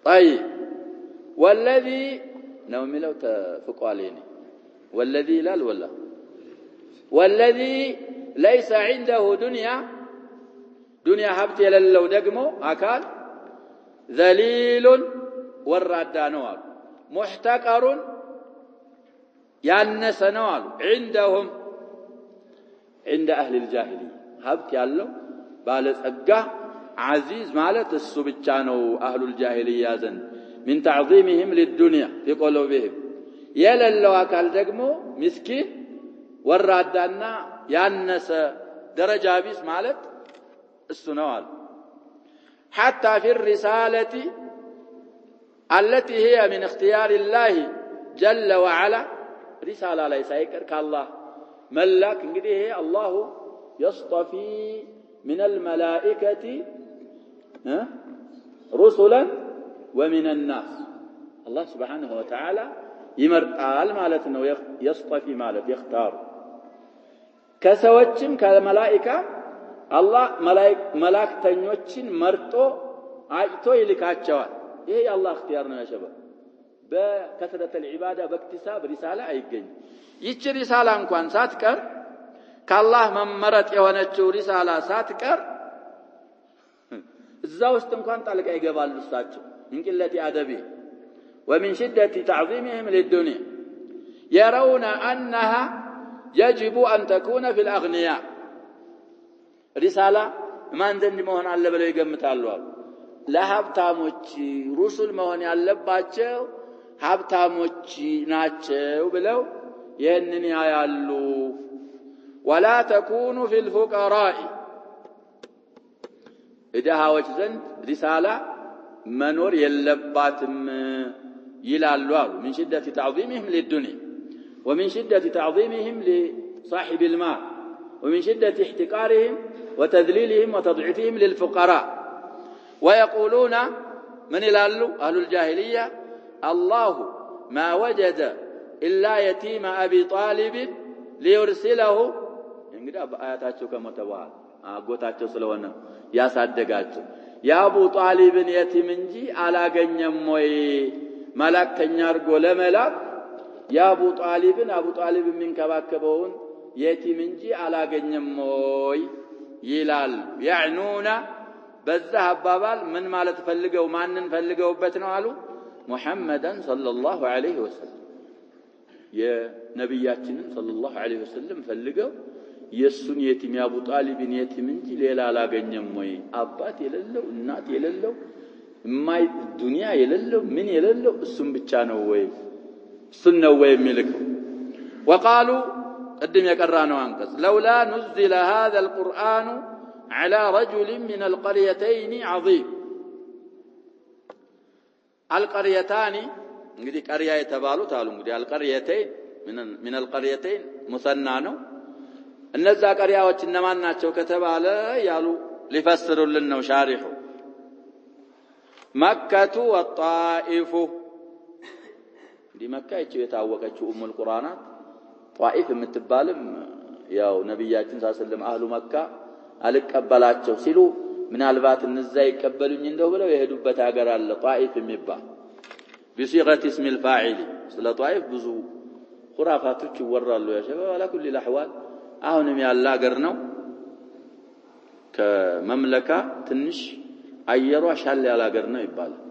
طيب والذي ነው የሚለው ተፍቋለኝ والذي لا ولا والذي ليس عنده دنيا ሀብት የሌለው ደግሞ አካል ذليل ወራዳ ነው አሉ محتقر ያነሰ ነው አሉ عندهم عند اهل الجاهليه ሀብት ያለው ባለ ጸጋ عزيز ማለት እሱ ብቻ ነው አህሉል ጃሂልያ ዘንድ من تعظيمهم للدنيا في قلوبهم የሌለው አካል ደግሞ ምስኪን ወራዳና ያነሰ ደረጃ ቢስ ማለት እሱ ነው አሉ حتى في الرسالة التي هي من اختيار الله جل وعلا رسالة ليس يكر كالله ملاك እንግዲህ ይሄ አላሁ يصطفي من الملائكة رسلا ومن الناس الله سبحانه وتعالى يمرطال ማለት ነው يصطفي ማለት يختار ከሰዎችም ከመላእክት አላህ መላእክተኞችን መርጦ አይቶ ይልካቸዋል ይሄ የአላህ اختيار ነው ያሸበ በከثرة العبادة باكتساب رسالة አይገኝ ይች ሪሳላ እንኳን ሳትቀር ከአላህ መመረጥ የሆነችው ሪሳላ ሳትቀር እዛው ውስጥ እንኳን ጣልቃ ይገባሉ እሳቸው من قلة أدبه ومن شدة تعظيمهم للدنيا يرون أنها يجب أن تكون في الأغنياء رسالة ما عندن مهن على بلو يقمتالوا لا هبتاموچ رسل مهن على باچو هبتاموچ ناچو بلو يهنن يالو ولا تكون في الفقراء إدهاوچ زند رسالة منور يلباتم يلالوا من شدة تعظيمهم للدنيا ومن شدة تعظيمهم لصاحب المال ومن شدة احتقارهم وتذليلهم وتضعيفهم للفقراء ويقولون من يلالوا أهل الجاهلية الله ما وجد إلا يتيم أبي طالب ليرسله እንግዲህ አያታቸው ከመተዋል አጎታቸው ስለሆነ ያሳደጋቸው የአቡ ጣሊብን የቲም እንጂ አላገኘም ወይ መላእክተኛ አርጎ ለመላክ የአቡ ጣሊብን አቡ ጣሊብ የሚንከባከበውን የቲም እንጂ አላገኘም ወይ ይላል ያዕኑና በዛ አባባል ምን ማለት ፈልገው ማንን ፈልገውበት ነው አሉ ሙሐመድን ሰለላሁ ዐለይሂ ወሰለም የነብያችንን ሰለላሁ ዐለይሂ ወሰለም ፈልገው የሱን የቲም የአቡ ጣሊብን የቲም እንጂ ሌላ አላገኘም ወይ አባት የሌለው እናት የሌለው ማይ ዱንያ የሌለው ምን የሌለው እሱን ብቻ ነው ወይ እሱን ነው ወይ የሚልከው وقالوا قدم يقرانوا አንቀጽ لولا نزل هذا القرآن على رجل من القريتين عظيم القريتان እንግዲህ ቀሪያ የተባሉት አሉ እንግዲህ القريتين من القريتين مثنى ነው እነዛ ቀሪያዎች እነማን ናቸው ከተባለ ያሉ ሊፈስሩልን ነው ሻሪሑ መከቱ ወጣኢፍ መካ እቺው የታወቀችው ኡሙል ቁርአናት ጣኢፍ የምትባልም ያው ነብያችን ሰለላሁ አህሉ መካ አልቀበላቸው ሲሉ ምናልባት እነዛ ይቀበሉኝ እንደው ብለው የሄዱበት ሀገር አለ ጣኢፍ የሚባል بصيغه اسم الفاعل ስለ ጣኢፍ ብዙ ኹራፋቶች ይወራሉ ያ ሸባብ على كل الاحوال አሁንም ያለ ሀገር ነው ከመምለካ ትንሽ አየሯ ሻል ያለ ሀገር ነው ይባላል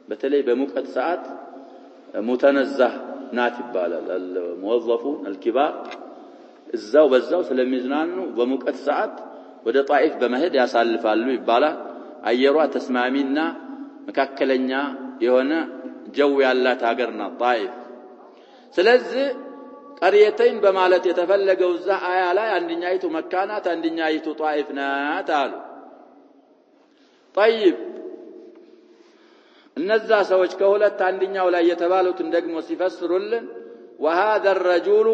በተለይ በሙቀት ሰዓት ሙተነዛህ ናት ይባላል الموظفون الكبار እዛው በዛው ስለሚዝናኑ በሙቀት ሰዓት ወደ ጣኢፍ በመሄድ ያሳልፋሉ ይባላል አየሯ ተስማሚና መካከለኛ የሆነ ጀው ያላት ሀገር ናት ጣኢፍ ስለዚህ ቀሪየተይን በማለት የተፈለገው እዛ አያ ላይ አንደኛይቱ መካ ናት አንደኛይቱ ጣኢፍ ናት አሉ طيب እነዛ ሰዎች ከሁለት አንደኛው ላይ የተባሉትን ደግሞ ሲፈስሩልን وهذا الرجل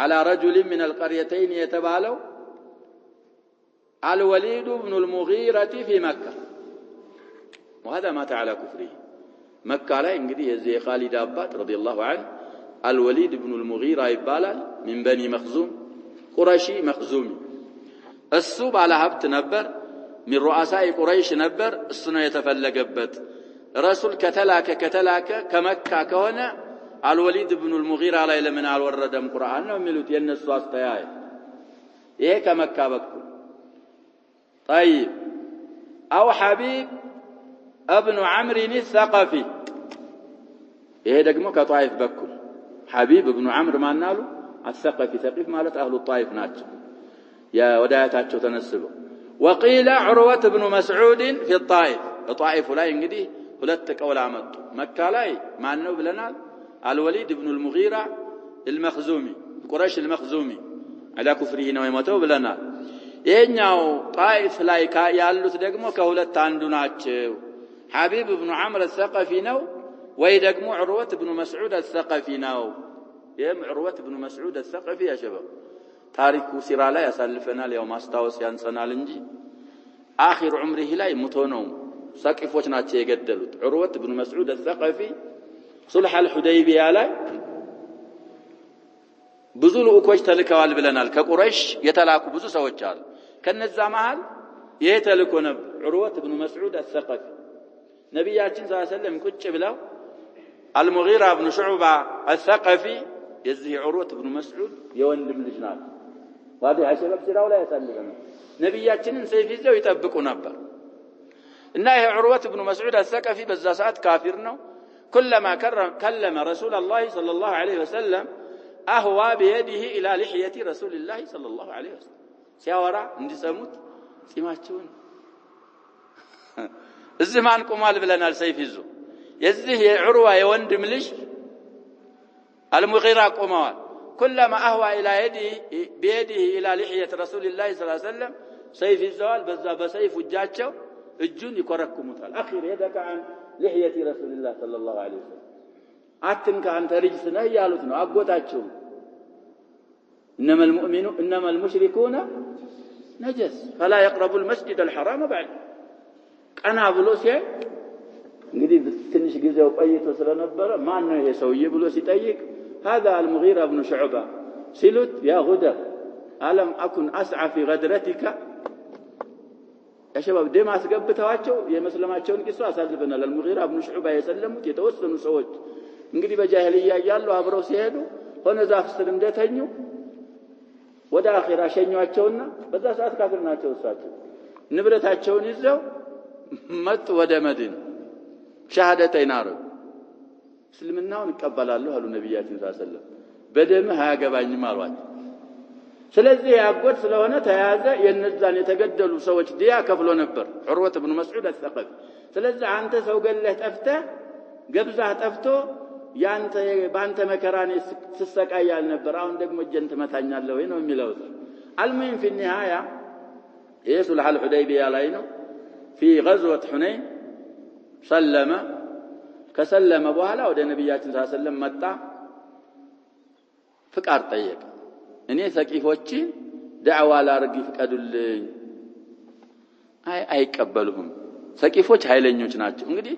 على رجل من القريتين يتبالو الوليد بن المغيرة في مكة وهذا مات على كفره مكة لا እንግዲህ የዚህ خالد አባት رضي الله عنه الوليد بن المغيرة ይባላል من بني مخزوم قرشي مخزومي እሱ ባለ ሀብት ነበር من رؤساء قريش ነበር እሱ ነው የተፈለገበት رسول ከተላከ ከመካ ከሆነ الوليد بن المغيرة ላይ ለምን አልወረደም ቁርአን ነው የሚሉት የነሱ አስተያየት ይሄ ከመካ በኩል طيب او حبيب ابن عمرو الثقفي ይሄ ደግሞ ከጣይፍ በኩል حبيب ابن عمرو ማናሉ الثقفي ثقيف ማለት اهل الطائف ናቸው ያ ወዳያታቸው ተነስበው وقيل عروة بن مسعود في الطائف الطائف ላይ እንግዲህ ሁለት ቀውላ መጡ መካ ላይ ማን ነው ብለናል الوليد بن المغيرة المخزومي قريش المخزومي على كفره ነው የሞተው ብለናል የኛው ጣይፍ ላይ ያሉት ደግሞ ከሁለት አንዱ ናቸው حبيب بن عمرو الثقفي ነው ወይ ደግሞ عروة بن مسعود الثقفي ነው يم عروة بن مسعود الثقفي يا شباب ታሪኩ ሲራ ላይ ያሳልፈናል ያው ማስታወስ ያንሰናል እንጂ አኺር ዑምሪህ ላይ ሞቶ ነው ሰቂፎች ናቸው የገደሉት عروة بن مسعود الثقفي صلح الحديبية ላይ ብዙ ልኡኮች ተልከዋል ብለናል ከቁረይሽ የተላኩ ብዙ ሰዎች አሉ ከነዛ መሃል ይሄ ተልኮ ነበር عروة بن مسعود الثقفي ነብያችን ሰለላሁ ዐለይሂ ወሰለም ቁጭ ብለው المغيرة بن شعبة الثقفي يزهي عروة بن مسعود يوندم لجنات وهذه عشباب سراو لا يسلم نبياتنا سيف يزو يطبقوا نبر إنه عروة بن مسعود الثقفي بالزاسات كافرنا كلما كلم رسول الله صلى الله عليه وسلم أهوى بيده إلى لحية رسول الله صلى الله عليه وسلم سيورا عندي سموت سيماتشون الزمان كمال بلنا السيف يزو يزهي عروة يوندم لش المغيرة قموال كلما أهوى إلى بيده إلى لحية رسول الله صلى الله عليه وسلم سيف الزوال بزا بسيف الجاتشو الجن يكركم مطال أخير يدك عن لحية رسول الله صلى الله عليه وسلم أتنك عن ترجسنا يالتنا أقوتاتشو إنما المشركون نجس فلا يقربوا المسجد الحرام بعد أنا بلوسي እንግዲህ ትንሽ ጊዜው ቆይቶ ስለነበረ ማን ነው ይሄ ሰውዬ ብሎ ሲጠይቅ هذا المغيرة بن شعبة ሲሉት يا غدر ألم أكن أسعى في غدرتك يا شباب دم አስገብተዋቸው የመስለማቸውን ቂሷ አሳልፈናል المغيرة بن شعبة የሰለሙት የተወሰኑ ሰዎች እንግዲህ በጃሂልያ ያያሉ አብረው ሲሄዱ ሆነ ዛፍ ስር እንደተኙ ወደ አኺራ ሸኛቸውና በዛ ሰዓት ካፍር ናቸው እሳቸው ንብረታቸውን ይዘው መጡ ወደ መዲና ሸሃደተይን አረጉ እስልምናውን ይቀበላሉ አሉ ነብያችን ሰለላሁ ዐለይሂ ወሰለም በደምህ አያገባኝም አሏቸው ስለዚህ ያጎት ስለሆነ ተያዘ የነዛን የተገደሉ ሰዎች ዲያ ከፍሎ ነበር ዑርወት ኢብኑ መስዑድ አልثقفي ስለዚህ አንተ ሰው ገለህ ጠፍተህ ገብዛህ ጠፍቶ ያንተ ባንተ መከራኔ ተሰቃያል ነበር አሁን ደግሞ ጀንት መታኛለህ ወይ ነው የሚለው المهم في النهايه يسلح الحديبيه ላይ ነው في غزوه حنين سلم كسلم በኋላ ወደ ነብያችን ሰለላሁ ዐለይሂ ወሰለም መጣ ፍቃድ ጠየቀ እኔ ሰቂፎችን ዳዕዋ ላርግ ፍቀዱልኝ አይቀበሉም ሰቂፎች ኃይለኞች ናቸው እንግዲህ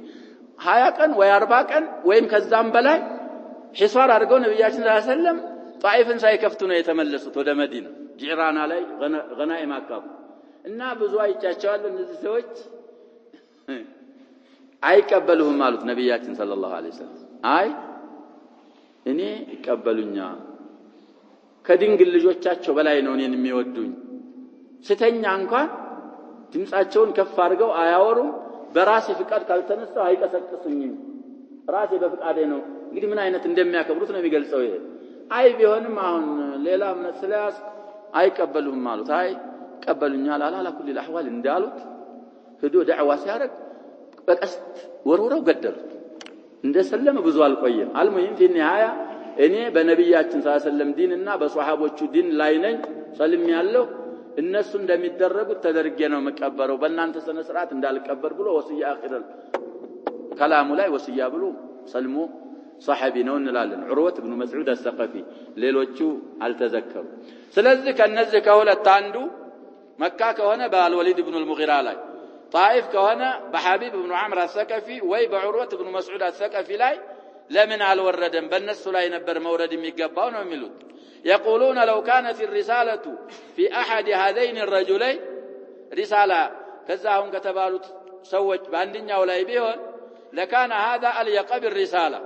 20 ቀን ወይ 40 ቀን ወይም ከዛም በላይ ሒሷር አድርገው ነብያችን ሰለላሁ ዐለይሂ ወሰለም ጣይፍን ሳይከፍቱ ነው የተመለሱት ወደ መዲና ጂራና ላይ ገናኢም አካቡ እና ብዙ አይቻቸዋል እነዚህ ሰዎች አይቀበሉም ማለት ነብያችን ሰለላሁ ዐለይሂ ወሰለም አይ እኔ ይቀበሉኛ ከድንግል ልጆቻቸው በላይ ነው እኔን የሚወዱኝ ስተኛ እንኳን ድምጻቸውን ከፍ አድርገው አያወሩም በራሴ ፍቃድ ካልተነሳው አይቀሰቅሱኝም ራሴ በፍቃዴ ነው እንግዲህ ምን አይነት እንደሚያከብሩት ነው የሚገልጸው ይሄ አይ ቢሆንም አሁን ሌላ እምነት ስለያዝ አይቀበሉም ማለት አይ ቀበሉኛል አላላ ኩል الأحوال እንዳሉት ሄዶ ዳዕዋ ሲያደርግ በቀስት ወርውረው ገደሉት እንደሰለመ ብዙ አልቆየም المهم في النهايه እኔ በነብያችን ሰለላሁ ዐለይሂ ወሰለም ዲንና በሷሃቦቹ ዲን ላይ ነኝ ሰልም ያለው እነሱ እንደሚደረጉት ተደርጌ ነው መቀበረው በእናንተ ሰነ ስርዓት እንዳልቀበር ብሎ ወሲያ አኺረል ከላሙ ላይ ወሲያ ብሎ ሰልሞ صحابي ነው እንላለን ዑርወት ኢብኑ መስዑድ الثقفي ሌሎቹ አልተዘከሩ ስለዚህ ከነዚህ ከሁለት አንዱ መካ ከሆነ በአልወሊድ ኢብኑ አልሙጊራ ላይ ጣይፍ ከሆነ በሐቢብ ኢብኑ ዐምር الثقفي ወይ በዑርወት ኢብኑ መስዑድ الثقفي ላይ ለምን አልወረደም በእነሱ ላይ ነበር መውረድ የሚገባው ነው የሚሉት يقولون لو كانت الرسالة في أحد هذين الرجلين رسالة كذاهم كتبالوا سوج باندنيا ولا يبيهون لكان هذا أليق بالرسالة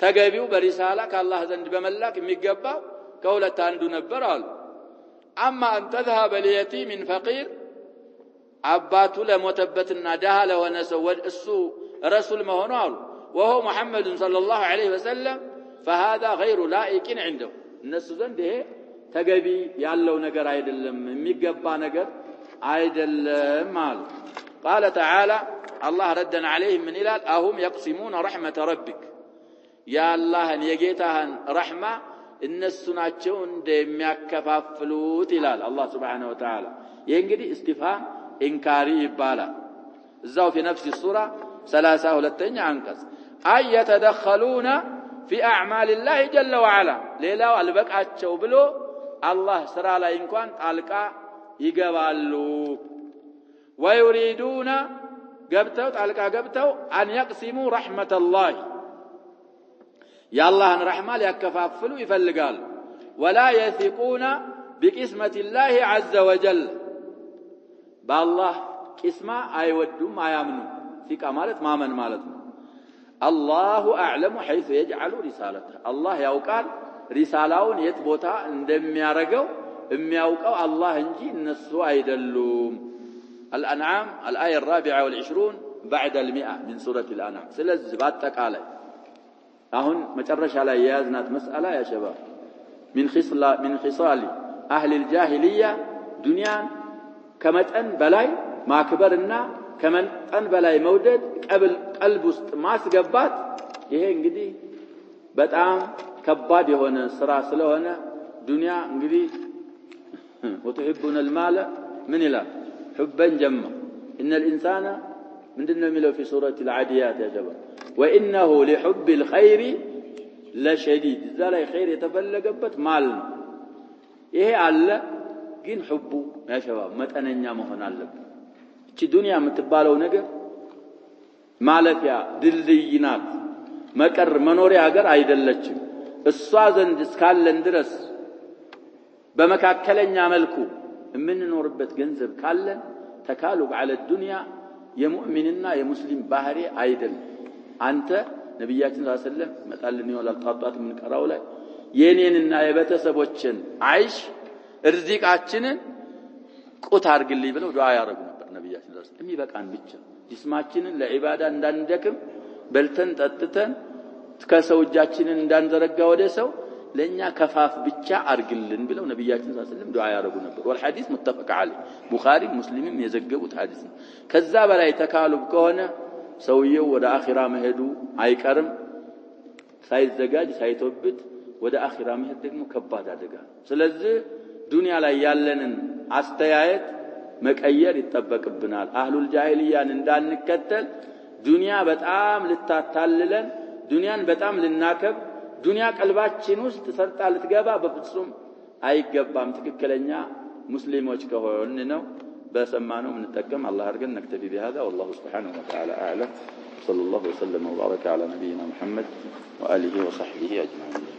تقبيو برسالة كالله زند بملاك ميقبا كولة تاندو نبرال أما أن تذهب ليتيم فقير عباتو لمتبتنا دهل ونسود السوء رسول مهنال وهو محمد صلى الله عليه وسلم فهذا غير لائق عنده الناس زند ይሄ ተገቢ ያለው ነገር አይደለም የሚገባ ነገር አይደለም ማለት قال تعالى الله ردنا عليهم من إلال أهم يقسمون رحمة ربك يا الله يجيتهن رحمة الناس ናቸው እንደሚያከፋፍሉት ይላል الله سبحانه وتعالى ينجدي استفهام إنكاري يبالا الزاو في نفس السورة 32 عنكس أي يتدخلون في أعمال الله جل وعلا ليلا والبقعቸው ብሎ الله سرا ላይ እንኳን ጣልቃ ይገባሉ ويريدون ገብተው ጣልቃ ገብተው أن يقسموا رحمة الله يا الله رحمة ሊያከፋፍሉ ይፈልጋሉ ولا يثقون بقسمة الله عز وجل بالله قسمة አይወዱም አያምኑ ثقة ማለት ማመን ማለት ነው الله أعلم حيث يجعل رسالته الله يوقال رسالውን የት ቦታ እንደሚያረጋው የሚያውቀው አላህ እንጂ እነሱ አይደሉም الأنعام الآية 24 بعد 100 من سورة الأنعام ስለዚህ በአጠቃላይ አሁን መጨረሻ ላይ የያዝናት መስአላ ያ ሸባብ من خصال أهل الجاهلية ዱንያን ከመጠን በላይ ማክበርና ከመጠን በላይ መውደድ ቀልብ ውስጥ ማስገባት ይሄ እንግዲህ በጣም ከባድ የሆነ ስራ ስለሆነ ዱንያ እንግዲህ وتحبون المال من إله حبا جما إن الإنسان من دون ميلو في سورة العاديات يا جماعة وإنه لحب الخير لشديد ذا خير يتفلقبت مال إيه على جن حبه يا شباب متأنيا مهون على في الدنيا متبالو نجر مالفيا دلينات مكر منوري أجر عيدلتش الصازن دسكالن درس بمكاكلن يعملكو من نوربت جنزب كالن تكالب على الدنيا يا مؤمننا يا مسلم بحري عيدل أنت نبياتنا صلى الله عليه وسلم مثلا ولا القطات من كراولا ينيننا يبتسبوتشن عيش رزقاتنا قوت አርግልኝ ብለው ዱዓ ያረጉ ነበር ነብያችን ራስ የሚበቃን ብቻ ጅስማችንን ለዒባዳ እንዳንደክም በልተን ጠጥተን ከሰው እጃችንን እንዳንዘረጋ ወደ ሰው ለኛ ከፋፍ ብቻ አርግልን ብለው ነብያችን ራስ ዱዓ ያረጉ ነበር والحديث متفق عليه ቡኻሪ ሙስሊምም የዘገቡት ሐዲስ ነው ከዛ በላይ ተካሉብ ከሆነ ሰውየው ወደ አኺራ መሄዱ አይቀርም ሳይዘጋጅ ሳይተውበት ወደ አኺራ መሄድ ደግሞ ከባድ አደጋ ስለዚህ ዱንያ ላይ ያለንን አስተያየት መቀየር ይተበቅብናል አህሉል ጃሂልያን እንዳንከተል ዱንያ በጣም ልታታልለን ዱንያን በጣም ልናከብ ዱንያ ቀልባችን ውስጥ ሰርጣ ልትገባ በፍጹም አይገባም ትክክለኛ ሙስሊሞች ከሆነ ነው በሰማነው እንጠቀም አላህ አርገን نكتفي بهذا والله سبحانه وتعالى اعلم صلى الله وسلم وبارك على نبينا محمد واله وصحبه اجمعين